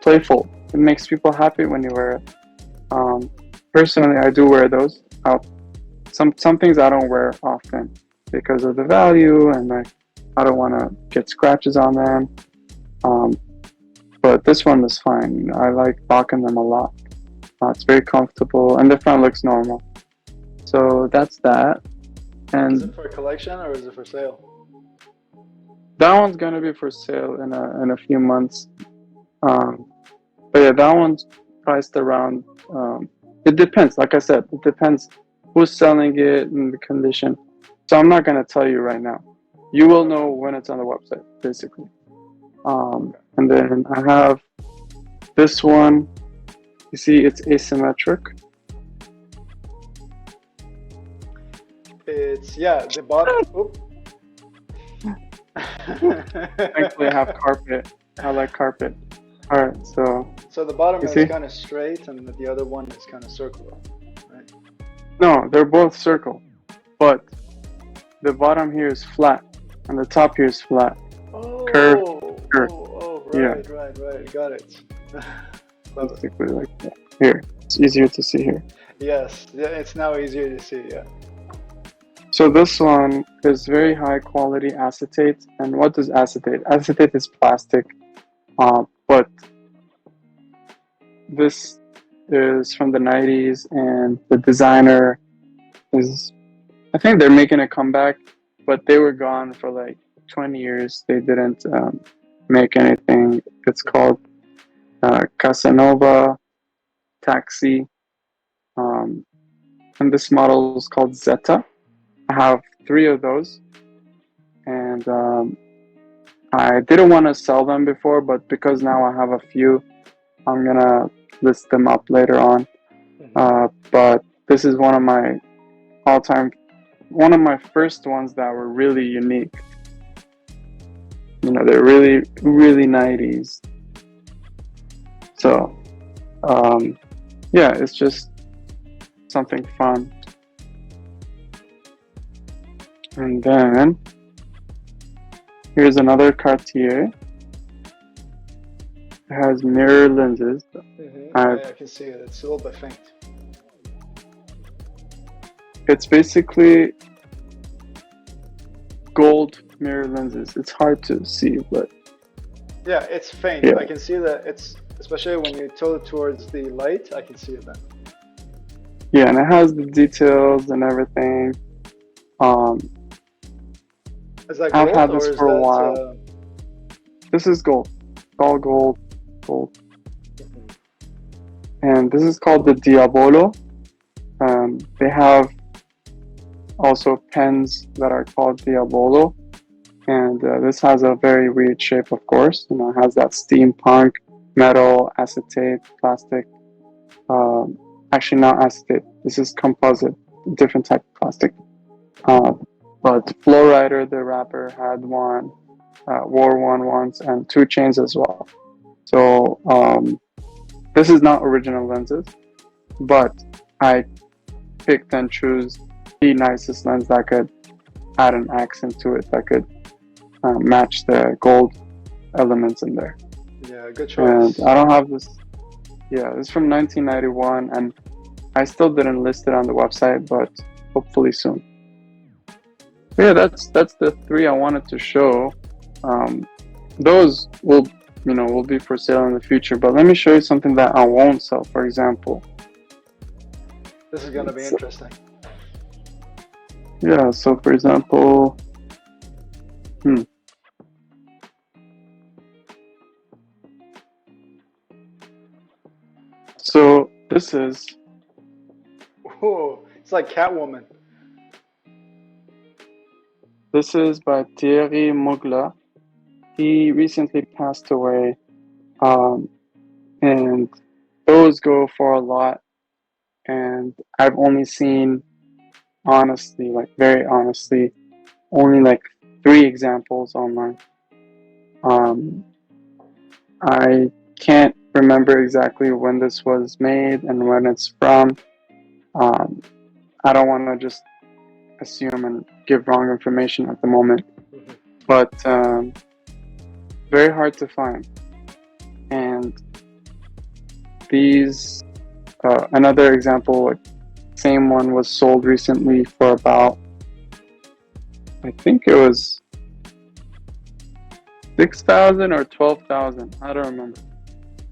Speaker 2: playful. It makes people happy when you wear it. Um, Personally, I do wear those. Some things I don't wear often because of the value and like I don't want to get scratches on them. Um, but this one is fine. You know, I like rocking them a lot. It's very comfortable and the front looks normal. So that's that.
Speaker 1: Is it
Speaker 2: And
Speaker 1: for a collection or is it for sale?
Speaker 2: that one's gonna be for sale in a few months. Um, but yeah, that one's priced around. It depends. Like I said, it depends who's selling it and the condition. So I'm not gonna tell you right now. You will
Speaker 1: Okay.
Speaker 2: know when it's on the website, basically.
Speaker 1: Okay.
Speaker 2: And then I have this one. You see, it's asymmetric.
Speaker 1: It's yeah, the bottom. Oop.
Speaker 2: Thankfully, I have carpet. I like carpet. All right, so
Speaker 1: So the bottom
Speaker 2: you
Speaker 1: is
Speaker 2: see?
Speaker 1: kind of straight, and the other one is kind of circular, right?
Speaker 2: No, they're both circle, but the bottom here is flat, and the top here is flat. Curve,
Speaker 1: Oh,
Speaker 2: curve. Yeah,
Speaker 1: right. Got it. Love it.
Speaker 2: basically like that. Here, it's easier to see here.
Speaker 1: Yes, yeah, it's now easier to see. Yeah.
Speaker 2: So this one is very high quality acetate. And what is acetate? Acetate is plastic, but this is from the 90s, and the designer is, I think they're making a comeback, but they were gone for like 20 years. They didn't make anything. It's called Casanova Taxi. Um, and this model is called Zeta. I have three of those, and I didn't want to sell them before, but because now I have a few, I'm gonna list them up later on.
Speaker 1: Hmm.
Speaker 2: But this is one of my all-time, one of my first ones that were really unique. You know, they're really, really 90s. So, um, yeah, it's just something fun. And then here's another Cartier. It has mirror lenses.
Speaker 1: Yeah, I can see it. It's a little bit faint.
Speaker 2: It's basically gold mirror lenses. It's hard to see, but
Speaker 1: Yeah, it's faint.
Speaker 2: yeah,
Speaker 1: I can see that it's especially when you tilt it towards the light. I can see it then.
Speaker 2: yeah, and it has the details and everything. Um,
Speaker 1: Is that
Speaker 2: I've
Speaker 1: gold
Speaker 2: had
Speaker 1: or
Speaker 2: this
Speaker 1: is
Speaker 2: for a
Speaker 1: that?
Speaker 2: while. This is gold, all gold, gold,
Speaker 1: Mhm.
Speaker 2: and this is called the Diabolo. They have also pens that are called Diabolo, and this has a very weird shape, of course. You know, it has that steampunk metal, acetate, plastic. Um, Actually, not acetate. This is composite, different type of plastic. Uh, but Flowrider, the rapper, had one, wore one once, and 2 Chainz as well. So this is not original lenses, but I picked and choose the nicest lens that could add an accent to it, that could match the gold elements in there.
Speaker 1: Yeah, good
Speaker 2: And
Speaker 1: choice.
Speaker 2: I don't have this. Yeah, it's from 1991, and I still didn't list it on the website, but hopefully soon. Yeah, that's the three I wanted to show. Um, those will be for sale in the future. But let me show you something that I won't sell. For example,
Speaker 1: This is gonna be
Speaker 2: it's,
Speaker 1: interesting.
Speaker 2: yeah. So for example, hmm, so
Speaker 1: Oh, it's like Catwoman.
Speaker 2: this is by Thierry Mugler. He recently passed away, um, and those go for a lot. And I've only seen, honestly, like very honestly, only like 3 examples online. Um, I can't remember exactly when this was made and when it's from. Um, I don't want to just assume and give wrong information at the moment,
Speaker 1: Mhm.
Speaker 2: but very hard to find. And these, another example, like, same one was sold recently for about, I think it was 6,000 or 12,000. I don't remember.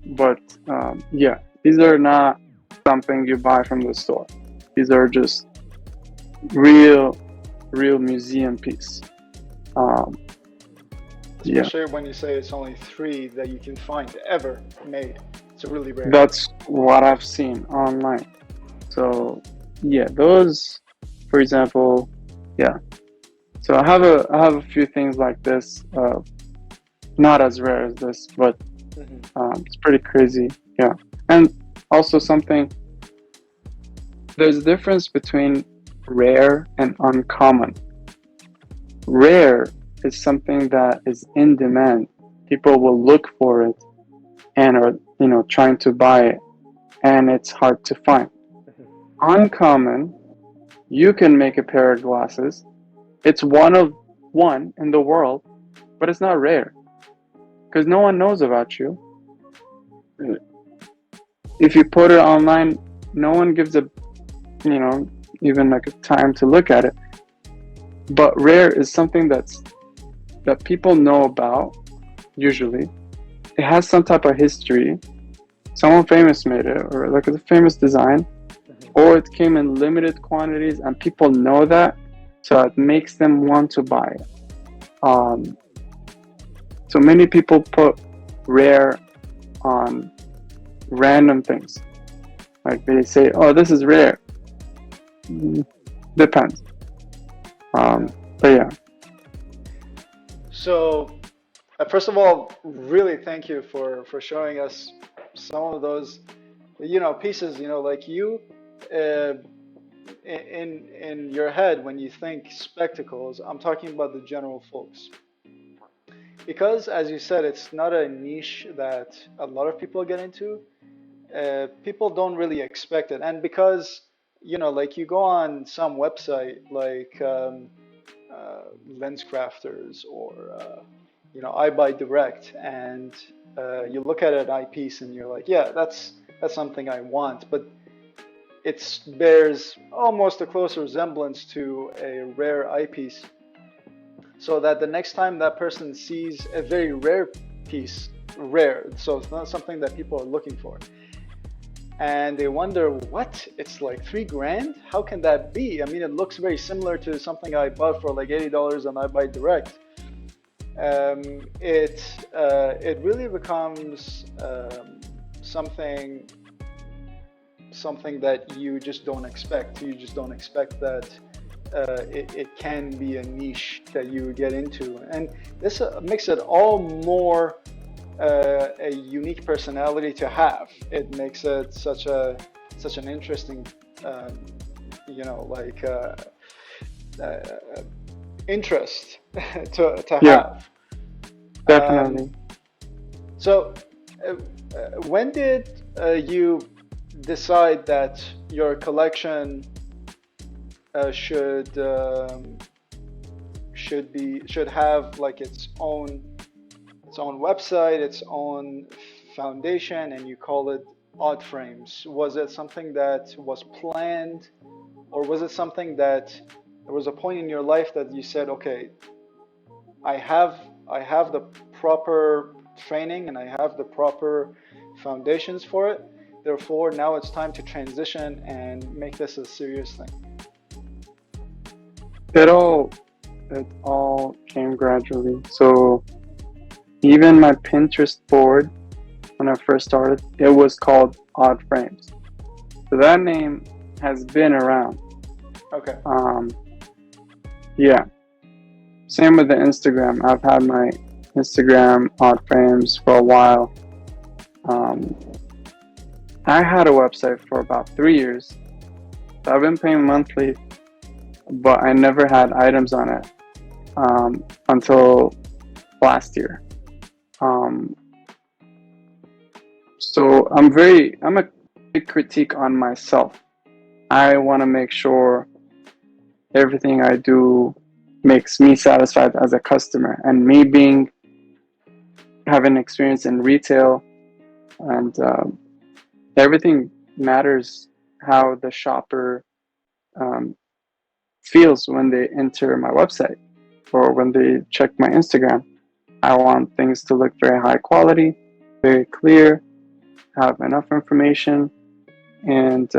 Speaker 2: But yeah, these are not something you buy from the store. These are just real museum piece. Um, yeah,
Speaker 1: Especially when you say it's only three that you can find ever made. It's really rare.
Speaker 2: that's what I've seen online. So yeah, those, for example, yeah. So I have a few things like this, not as rare as this, but it's pretty crazy. Yeah, and also something. There's a difference between rare and uncommon. Rare is something that is in demand. People will look for it and are, trying to buy it, and it's hard to find. Uncommon, you can make a pair of glasses. It's one of one in the world, but it's not rare because no one knows about you. If you put it online, no one gives a, even like a time to look at it. But rare is something that people know about. Usually, it has some type of history. Someone famous made it, or like a famous design, or it came in limited quantities, and people know that, so it makes them want to buy it. So many people put rare on random things. Like they say, "Oh, this is rare." Depends. But yeah.
Speaker 1: So, first of all, really thank you for showing us some of those, pieces. Like you, uh, in your head when you think spectacles, I'm talking about the general folks. Because, as you said, it's not a niche that a lot of people get into. People don't really expect it, and because like you go on some website like Lens Crafters or I Buy Direct, and you look at an eyepiece and you're like, yeah, that's something I want, but it bears almost a close resemblance to a rare eyepiece, so that the next time that person sees a very rare piece, rare, so it's not something that people are looking for, and they wonder, what, it's like 3 grand, how can that be? I mean, it looks very similar to something I bought for like $80 on I Buy Direct. It really becomes something that you just don't expect. You just don't expect that it can be a niche that you get into, and this makes it all more a unique personality to have. It makes it such an interesting, like interest to
Speaker 2: Yeah,
Speaker 1: have.
Speaker 2: definitely.
Speaker 1: So, when did you decide that your collection should have like its own website, its own foundation, and you call it OddFrames? Was it something that was planned, or was it something that there was a point in your life that you said, okay, I have the proper training and I have the proper foundations for it. Therefore, now it's time to transition and make this a serious thing.
Speaker 2: It all it all came gradually. So even my Pinterest board, when I first started, it was called OddFrames. So that name has been around.
Speaker 1: Okay.
Speaker 2: Yeah. Same with the Instagram. I've had my Instagram OddFrames for a while. I had a website for about 3 years. So I've been paying monthly, but I never had items on it until last year. So I'm a big critique on myself. I want to make sure everything I do makes me satisfied as a customer, and me having experience in retail and everything matters how the shopper um, feels when they enter my website or when they check my Instagram. I want things to look very high quality, very clear, have enough information, and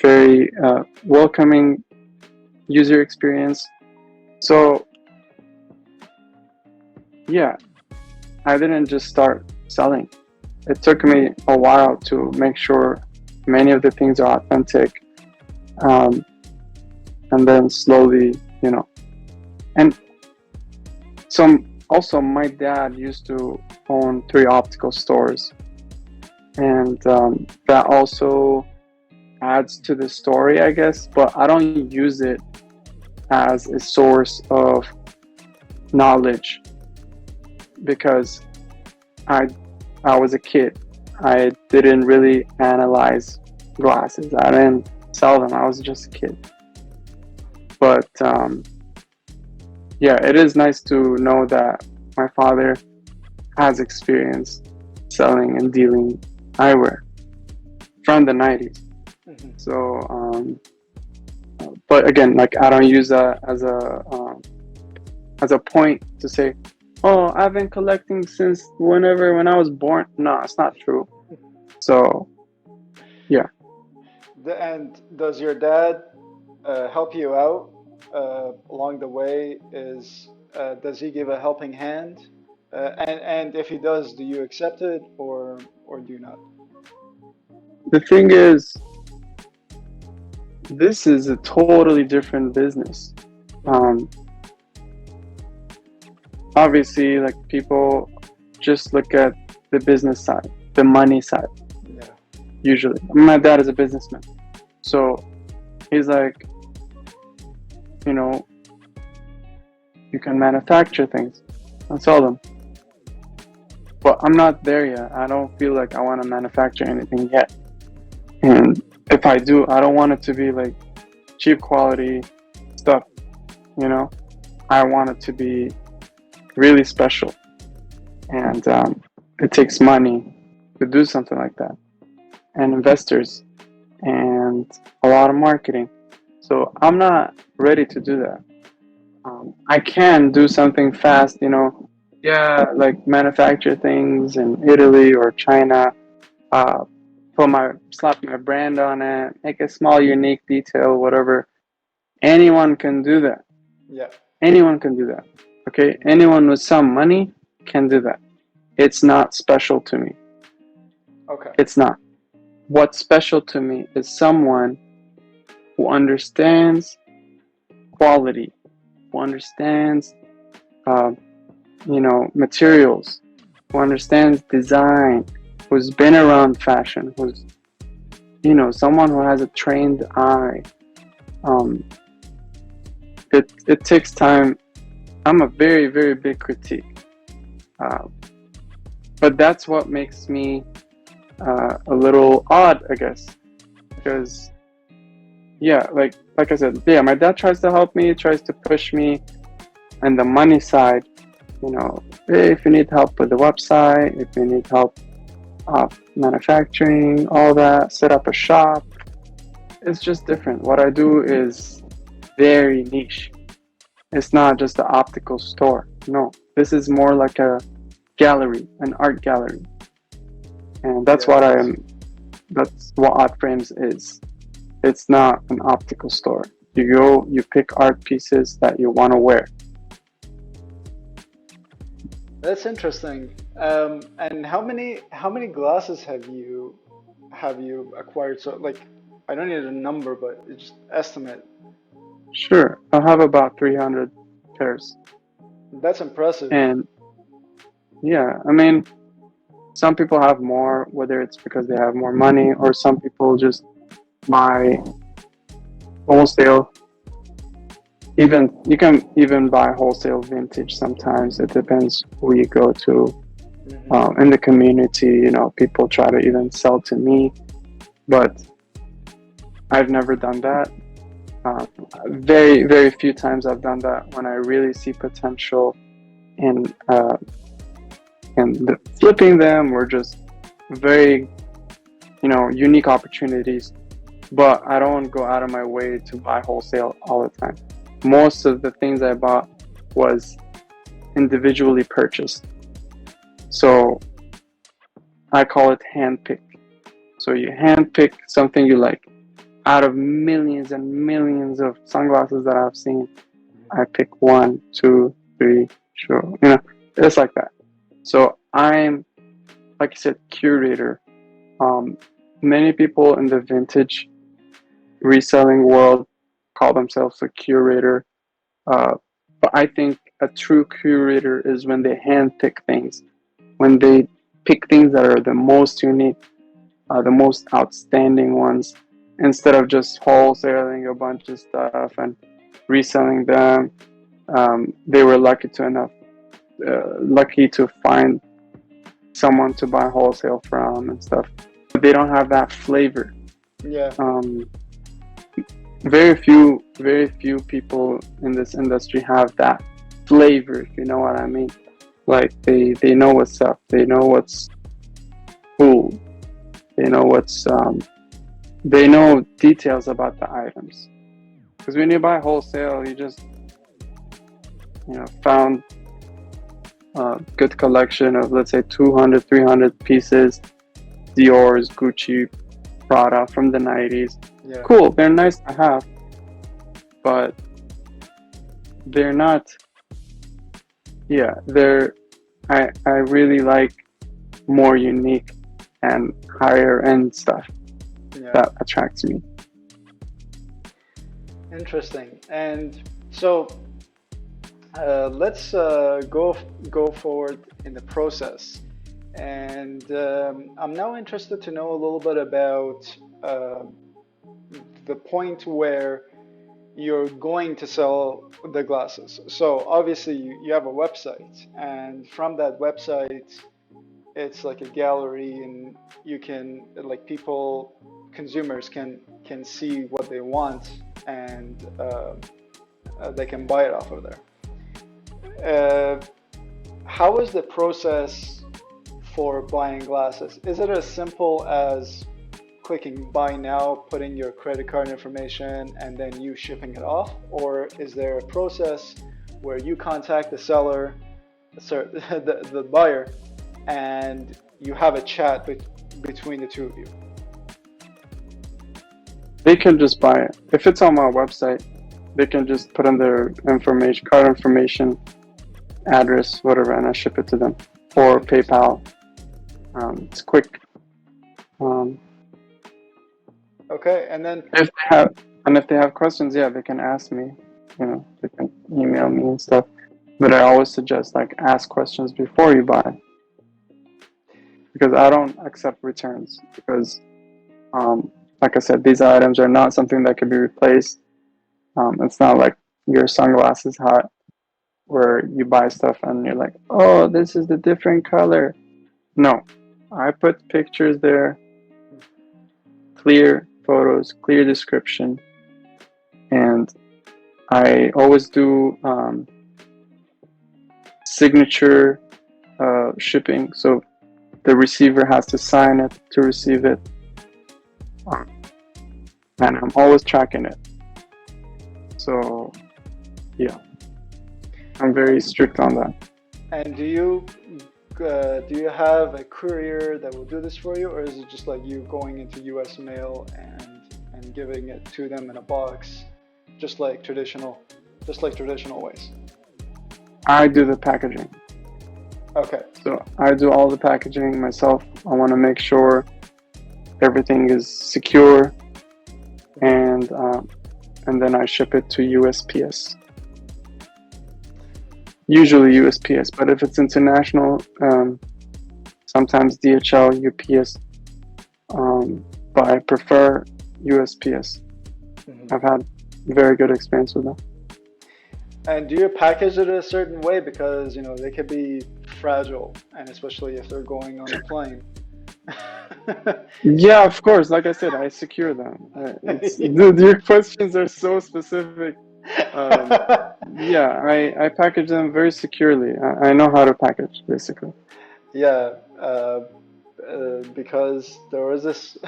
Speaker 2: very welcoming user experience. So, yeah, I didn't just start selling. It took me a while to make sure many of the things are authentic, um, and then slowly, you know. And so, also, my dad used to own 3 optical stores, and that also adds to the story, I guess. But I don't use it as a source of knowledge because I I was a kid. I didn't really analyze glasses. I didn't sell them. I was just a kid. But yeah, it is nice to know that my father has experience selling and dealing eyewear from the 90s.
Speaker 1: Hmm.
Speaker 2: So, but again, like I don't use that as a point to say, oh, I've been collecting since when I was born. No, it's not true. So yeah,
Speaker 1: And does your dad help you out along the way? Does he give a helping hand? And if he does, do you accept it or do you not?
Speaker 2: the thing is, this is a totally different business.
Speaker 1: Hmm.
Speaker 2: Um, Obviously, like people just look at the business side, the money side.
Speaker 1: Yeah.
Speaker 2: Usually, my dad is a businessman, so he's like, you know, you can manufacture things and sell them. But I'm not there yet. I don't feel like I want to manufacture anything yet. And if I do, I don't want it to be like cheap quality stuff, you know? I want it to be really special. And it takes money to do something like that, and investors, and a lot of marketing. So I'm not ready to do that. I can do something fast, you know, yeah, like manufacture things in Italy or China, uh, slap my brand on it, make a small unique detail, whatever. Anyone can do that.
Speaker 1: Yeah.
Speaker 2: Anyone can do that. Okay, anyone with some money can do that. It's not special to me.
Speaker 1: Okay.
Speaker 2: It's not. What's special to me is someone who understands quality, who understands, uh, materials, who understands design, who's been around fashion, who's, someone who has a trained eye. Um, it takes time. I'm a very, very big critique. Uh, but that's what makes me a little odd, I guess. Because, yeah, like I said, yeah, my dad tries to help me, tries to push me, and the money side, hey, if you need help with the website, if you need help manufacturing, all that, set up a shop, it's just different. What I do is very niche. It's not just an optical store. No, this is more like a gallery, an art gallery. And that's what
Speaker 1: Yes.
Speaker 2: that's what OddFrames is. It's not an optical store. You go, you pick art pieces that you want to wear.
Speaker 1: That's interesting. And how many glasses have you acquired? So like, I don't need a number, but just estimate.
Speaker 2: Sure, I have about 300 pairs.
Speaker 1: That's impressive.
Speaker 2: And yeah, I mean, some people have more, whether it's because they have more money or some people just buy wholesale. Even you can even buy wholesale vintage sometimes. It depends who you go to.
Speaker 1: Hmm.
Speaker 2: In the community, people try to even sell to me, but I've never done that. Uh, Very, very few times I've done that when I really see potential in flipping them or just very unique opportunities, but I don't go out of my way to buy wholesale all the time. Most of the things I bought was individually purchased. So I call it handpick. So you handpick something you like. Out of millions and millions of sunglasses that I've seen, I pick 1, 2, 3, sure. It's like that. So I'm, like you said, curator. Many people in the vintage reselling world call themselves a curator. But I think a true curator is when they handpick things, when they pick things that are the most unique, the most outstanding ones, instead of just wholesaling a bunch of stuff and reselling them. They were lucky to find someone to buy wholesale from and stuff. But they don't have that flavor.
Speaker 1: Yeah.
Speaker 2: Very few people in this industry have that flavor, if you know what I mean. Like they know what's up, they know what's cool, they know details about the items. Because when you buy wholesale, you just found a good collection of, let's say, 200, 300 pieces, Dior's, Gucci, Prada from the 90s.
Speaker 1: Yeah.
Speaker 2: Cool, they're nice to have, but they're not. I really like more unique and higher end stuff.
Speaker 1: Yeah.
Speaker 2: That attracts me.
Speaker 1: Interesting. And so let's go forward in the process. And I'm now interested to know a little bit about the point where you're going to sell the glasses. So obviously you have a website, and from that website, it's like a gallery, and you can, like, consumers can see what they want, and they can buy it off of there. How is the process for buying glasses? Is it as simple as clicking buy now, putting your credit card information, and then you shipping it off? Or is there a process where you contact the seller, the buyer, and you have a chat between the two of you?
Speaker 2: They can just buy it. If it's on my website, they can just put in their information, card information, address, whatever, and I ship it to them. Or PayPal. It's quick.
Speaker 1: Okay, and then
Speaker 2: if they have questions, yeah, they can ask me. They can email me and stuff. But I always suggest, like, ask questions before you buy, because I don't accept returns. Because, like I said, these items are not something that can be replaced. It's not like your sunglasses hat, where you buy stuff and you're like, oh, this is the different color. No, I put pictures there, clear photos, clear description, and I always do signature shipping, so the receiver has to sign it to receive it, and I'm always tracking it. So yeah, I'm very strict on that.
Speaker 1: And do you have a courier that will do this for you, or is it just like you going into US mail and giving it to them in a box, just like traditional ways?
Speaker 2: I do the packaging.
Speaker 1: Okay.
Speaker 2: So I do all the packaging myself. I want to make sure everything is secure, and then I ship it to USPS. Usually USPS, but if it's international, sometimes DHL, UPS, but I prefer USPS. Mm-hmm. I've had very good experience with them.
Speaker 1: And do you package it a certain way, because they could be fragile, and especially if they're going on a plane?
Speaker 2: Yeah, of course. Like I said, I secure them. Dude, your questions are so specific. Yeah, I package them very securely. I know how to package, basically.
Speaker 1: Yeah, because there was this.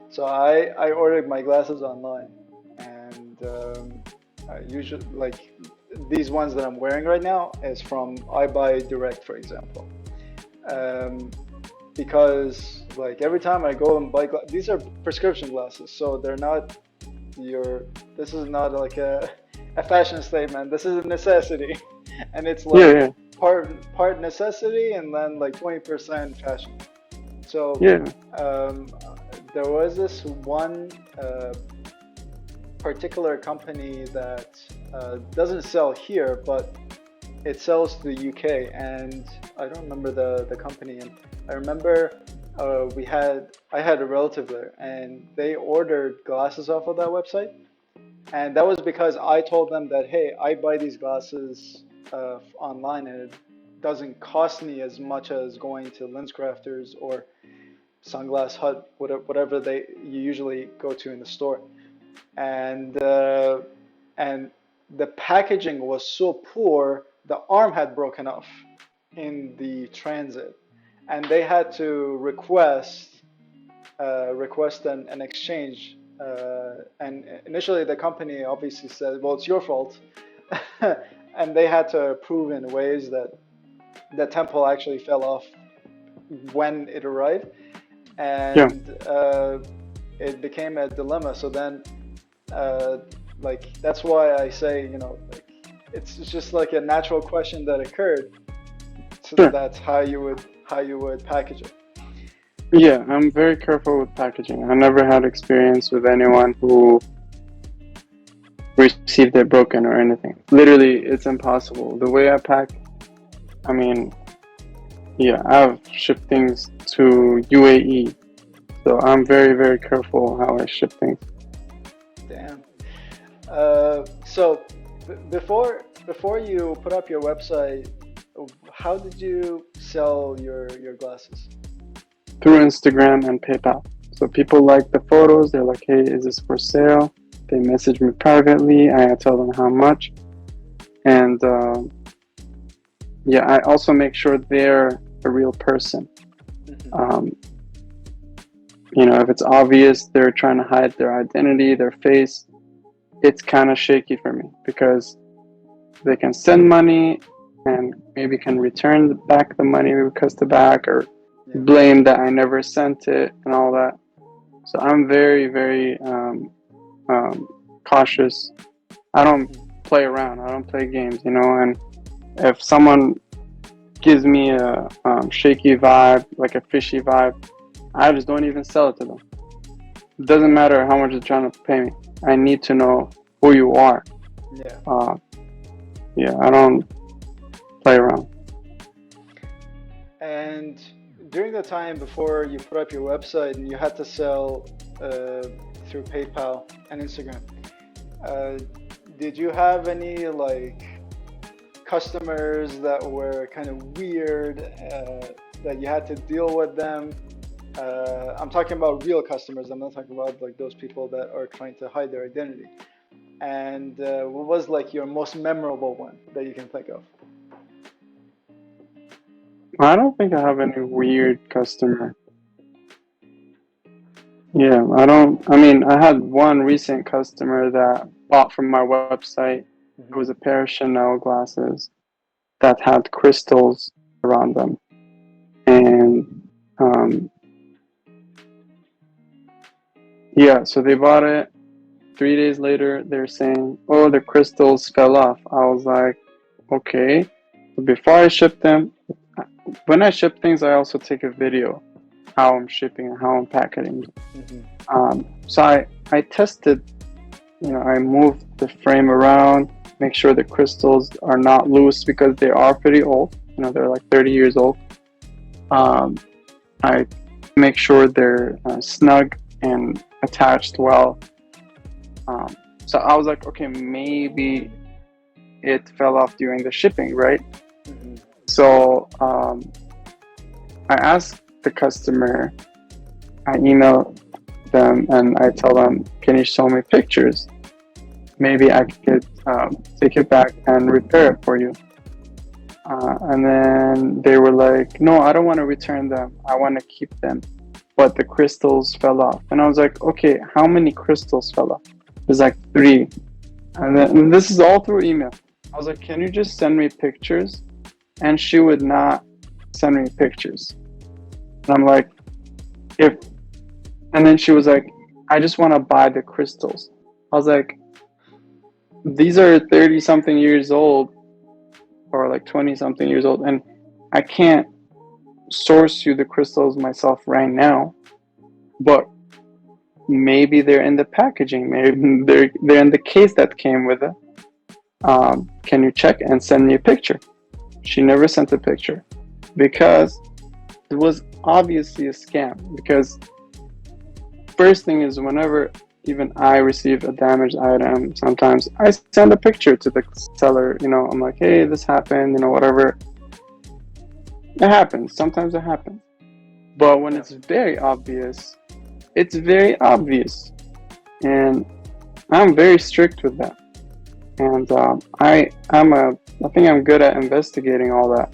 Speaker 1: So I ordered my glasses online, and I usually like these ones that I'm wearing right now is from I Buy Direct, for example. Um, because like every time I go and buy these are prescription glasses, so they're not your. This is not like a fashion statement. This is a necessity, and it's
Speaker 2: Yeah,
Speaker 1: like
Speaker 2: yeah,
Speaker 1: part necessity and then like 20% fashion. So
Speaker 2: yeah,
Speaker 1: um, there was this one particular company that doesn't sell here, but it sells to the UK, and I don't remember the company. And I remember I had a relative there, and they ordered glasses off of that website, and that was because I told them that hey, I buy these glasses online, and it doesn't cost me as much as going to LensCrafters or Sunglass Hut, whatever they you usually go to in the store, and and the packaging was so poor, the arm had broken off in the transit, and they had to request an exchange. And initially, the company obviously said, "Well, it's your fault," and they had to prove in ways that the temple actually fell off when it arrived,
Speaker 2: yeah,
Speaker 1: and it became a dilemma. So then, uh, like that's why I say, like it's just like a natural question that occurred. So
Speaker 2: sure.
Speaker 1: that's how you would package it.
Speaker 2: Yeah, I'm very careful with packaging. I never had experience with anyone who received it broken or anything. Literally, it's impossible. The way I pack, I mean, yeah, I've shipped things to UAE, so I'm very, very careful how I ship things.
Speaker 1: Damn. So before you put up your website, how did you sell your glasses?
Speaker 2: Through Instagram and PayPal. So people like the photos, they're like, hey, is this for sale? They message me privately, I tell them how much. And yeah, I also make sure they're a real person.
Speaker 1: Hmm.
Speaker 2: Um, if it's obvious they're trying to hide their identity, their face, it's kind of shaky for me because they can send money and maybe can return back the money because the back or
Speaker 1: Yeah.
Speaker 2: blame that I never sent it and all that. So I'm very, very cautious. I don't play around. I don't play games, and if someone gives me a shaky vibe, like a fishy vibe, I just don't even sell it to them. It doesn't matter how much they're trying to pay me. I need to know who you are.
Speaker 1: Yeah.
Speaker 2: Uh, yeah, I don't play around.
Speaker 1: And during the time before you put up your website and you had to sell through PayPal and Instagram, uh, did you have any like customers that were kind of weird that you had to deal with them? I'm talking about real customers. I'm not talking about like those people that are trying to hide their identity. And what was like your most memorable one that you can think of?
Speaker 2: I don't think I have any weird customer. Yeah, I don't. I mean, I had one recent customer that bought from my website. It
Speaker 1: Hmm.
Speaker 2: was a pair of Chanel glasses that had crystals around them. And um, yeah, so they bought it. 3 days later, they're saying, oh, the crystals fell off. I was like, okay. But before I ship them, when I ship things, I also take a video how I'm shipping and how I'm packaging.
Speaker 1: Hmm.
Speaker 2: So I tested, I moved the frame around, make sure the crystals are not loose because they are pretty old. They're like 30 years old. Um, I make sure they're snug and attached well. Um, so I was like, okay, maybe it fell off during the shipping, right?
Speaker 1: Hmm.
Speaker 2: So I asked the customer, I email them and I tell them, can you show me pictures? Maybe I could take it back and repair it for you. And then they were like, no, I don't want to return them. I want to keep them. But the crystals fell off. And I was like, okay, how many crystals fell off? There's like 3. And this is all through email. I was like, can you just send me pictures? And she would not send me pictures. And I'm like, and then she was like, I just want to buy the crystals. I was like, these are 30 something years old, or like 20 something years old, and I can't source you the crystals myself right now, but maybe they're in the packaging, maybe they're in the case that came with it. Can you check and send me a picture? She never sent a picture because it was obviously a scam. Because first thing is, whenever even I receive a damaged item, sometimes I send a picture to the seller. I'm like, hey, this happened, whatever. It happens. Sometimes it happens. But when it's very obvious, it's very obvious. And I'm very strict with that. And I think I'm good at investigating all that.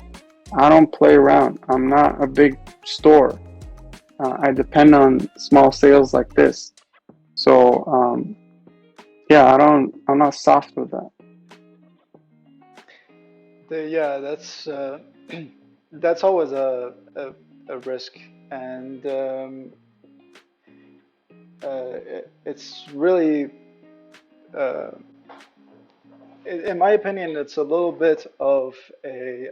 Speaker 2: I don't play around. I'm not a big store. I depend on small sales like this. So yeah, I'm not soft with that.
Speaker 1: Yeah, that's always a risk, and it's really, uh, in my opinion, it's a little bit of a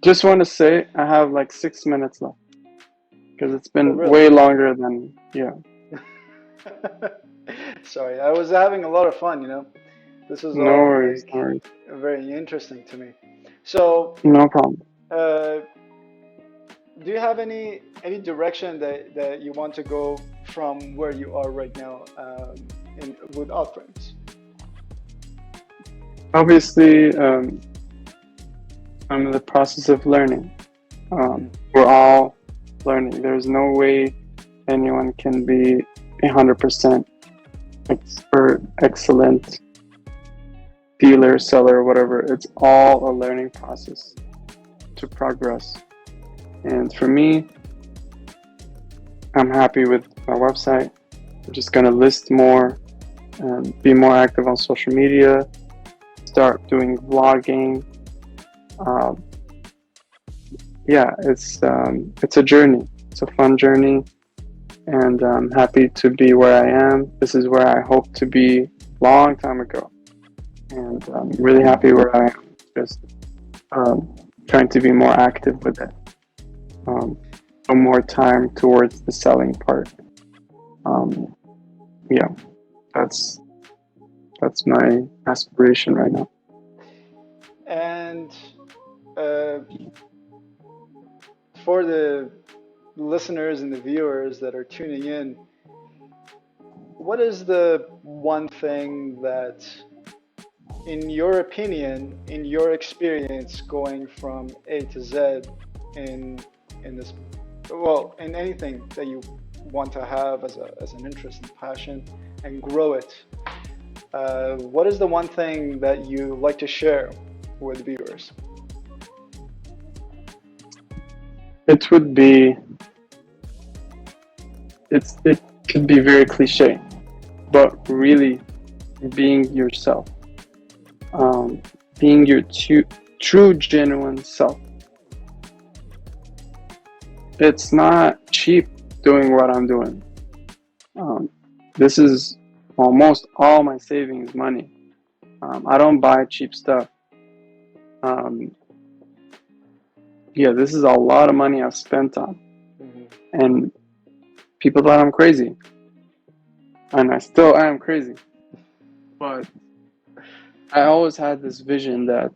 Speaker 2: Just want to say I have like 6 minutes left because it's
Speaker 1: oh,
Speaker 2: been
Speaker 1: really?
Speaker 2: way longer than, yeah.
Speaker 1: Sorry, I was having a lot of fun, This was
Speaker 2: No
Speaker 1: all
Speaker 2: worries,
Speaker 1: like
Speaker 2: no worries.
Speaker 1: very interesting to me. So,
Speaker 2: No problem.
Speaker 1: uh, do you have any direction that you want to go from where you are right now with OddFrames?
Speaker 2: Obviously, I'm in the process of learning.
Speaker 1: Hmm.
Speaker 2: We're all learning. There's no way anyone can be 100% expert, excellent dealer, seller, whatever. It's all a learning process to progress. And for me, I'm happy with my website. I'm just gonna list more and be more active on social media, start doing vlogging. Um, yeah, it's a journey. It's a fun journey, and I'm happy to be where I am. This is where I hope to be long time ago, and I'm really happy where I am. Just trying to be more active with it. Put more time towards the selling part. Um, yeah, that's my aspiration right now.
Speaker 1: And uh, for the listeners and the viewers that are tuning in, what is the one thing that, in your opinion, in your experience, going from A to Z in this, well, in anything that you want to have as an interest and passion and grow it, what is the one thing that you like to share with viewers?
Speaker 2: It would be it could be very cliche, but really being yourself, being your true genuine self. It's not cheap doing what I'm doing. This is almost all my savings money. I don't buy cheap stuff. Um, yeah, this is a lot of money I've spent on,
Speaker 1: Hmm.
Speaker 2: and people thought I'm crazy, and I still am crazy. But I always had this vision that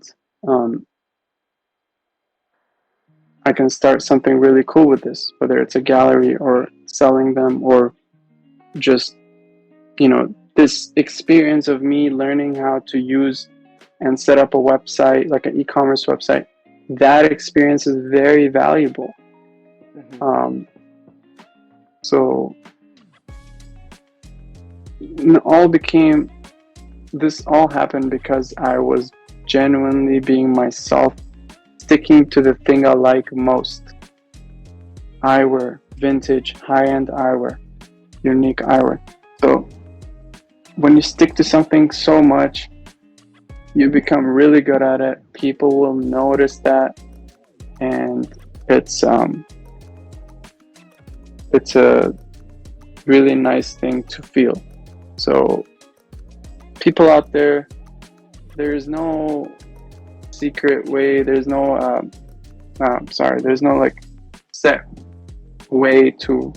Speaker 2: um, I can start something really cool with this, whether it's a gallery or selling them or just, this experience of me learning how to use and set up a website, like an e-commerce website. That experience is very valuable.
Speaker 1: Hmm.
Speaker 2: Um, so all became, this all happened because I was genuinely being myself, sticking to the thing I like most. Eyewear, vintage, high-end eyewear, unique eyewear. So when you stick to something so much, you become really good at it. People will notice that, and it's a really nice thing to feel. So people out there, there's no secret way. There's no there's no like set way to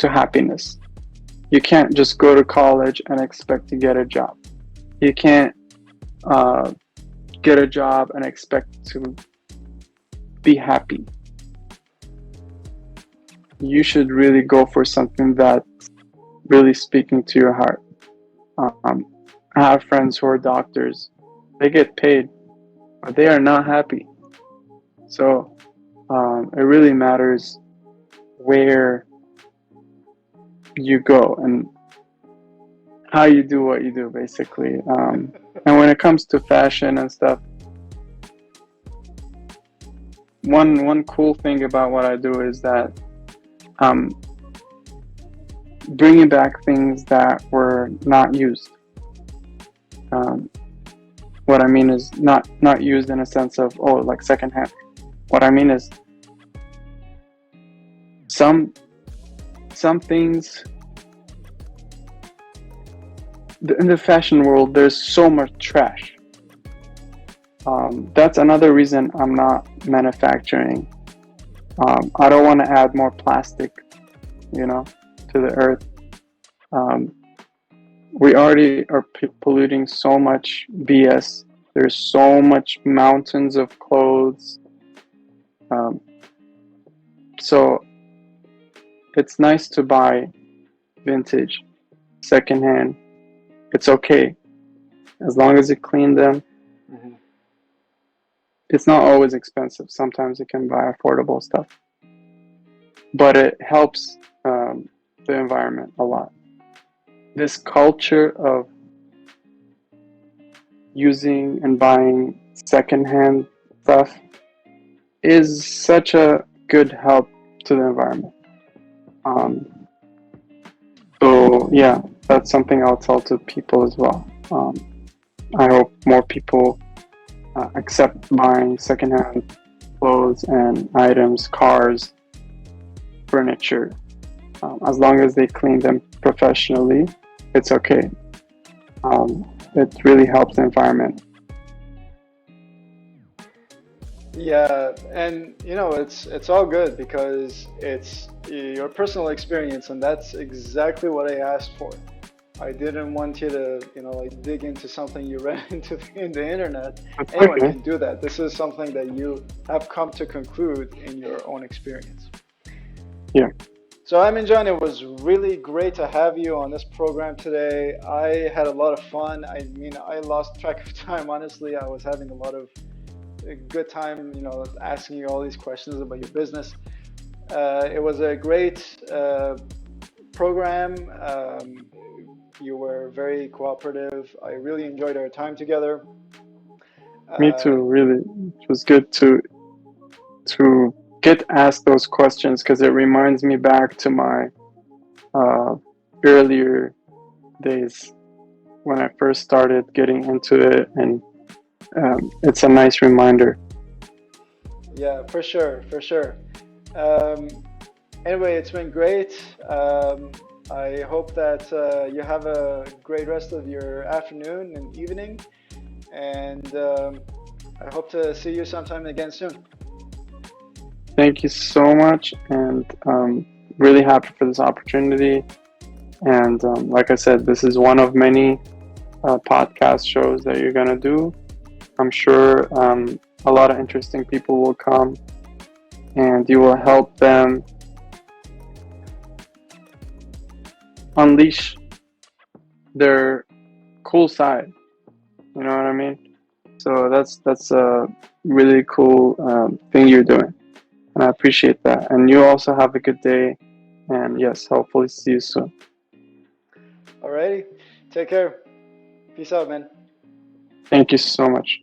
Speaker 2: happiness. You can't just go to college and expect to get a job. You can't get a job and expect to be happy. You should really go for something that's really speaking to your heart. Um, I have friends who are doctors. They get paid, but they are not happy. So it really matters where you go and how you do what you do, basically. And when it comes to fashion and stuff, one cool thing about what I do is that I'm bringing back things that were not used. What I mean is not used in a sense of like secondhand. What I mean is some things in the fashion world, there's so much trash. That's another reason I'm not manufacturing. I don't want to add more plastic, to the earth. We already are polluting so much BS. There's so much mountains of clothes. So it's nice to buy vintage, secondhand. It's okay as long as you clean them.
Speaker 1: Mm-hmm.
Speaker 2: It's not always expensive. Sometimes you can buy affordable stuff, but it helps the environment a lot. This culture of using and buying secondhand stuff is such a good help to the environment. So yeah, that's something I'll tell to people as well. I hope more people accept buying secondhand clothes and items, cars, furniture. As long as they clean them professionally, it's okay. It really helps the environment.
Speaker 1: Yeah, and it's all good because it's your personal experience, and that's exactly what I asked for. I didn't want you to, like dig into something you read in the internet.
Speaker 2: It's
Speaker 1: Anyone
Speaker 2: okay.
Speaker 1: can do that. This is something that you have come to conclude in your own experience.
Speaker 2: Yeah.
Speaker 1: So I'm enjoying it. It was really great to have you on this program today. I had a lot of fun. I mean, I lost track of time. Honestly, I was having a lot of a good time, asking you all these questions about your business. It was a great program. You were very cooperative. I really enjoyed our time together.
Speaker 2: Me
Speaker 1: Uh,
Speaker 2: too, really. It was good to get asked those questions because it reminds me back to my uh, earlier days when I first started getting into it, and it's a nice reminder.
Speaker 1: yeah, for sure, for sure. Um, anyway, it's been great. I hope that you have a great rest of your afternoon and evening, and I hope to see you sometime again soon.
Speaker 2: Thank you so much, and really happy for this opportunity. And like I said, this is one of many podcast shows that you're gonna do. I'm sure a lot of interesting people will come, and you will help them unleash their cool side. You know what I mean? So that's a really cool thing you're doing, and I appreciate that. And you also have a good day, and yes, hopefully see you soon.
Speaker 1: Alrighty, take care. Peace out, man.
Speaker 2: Thank you so much.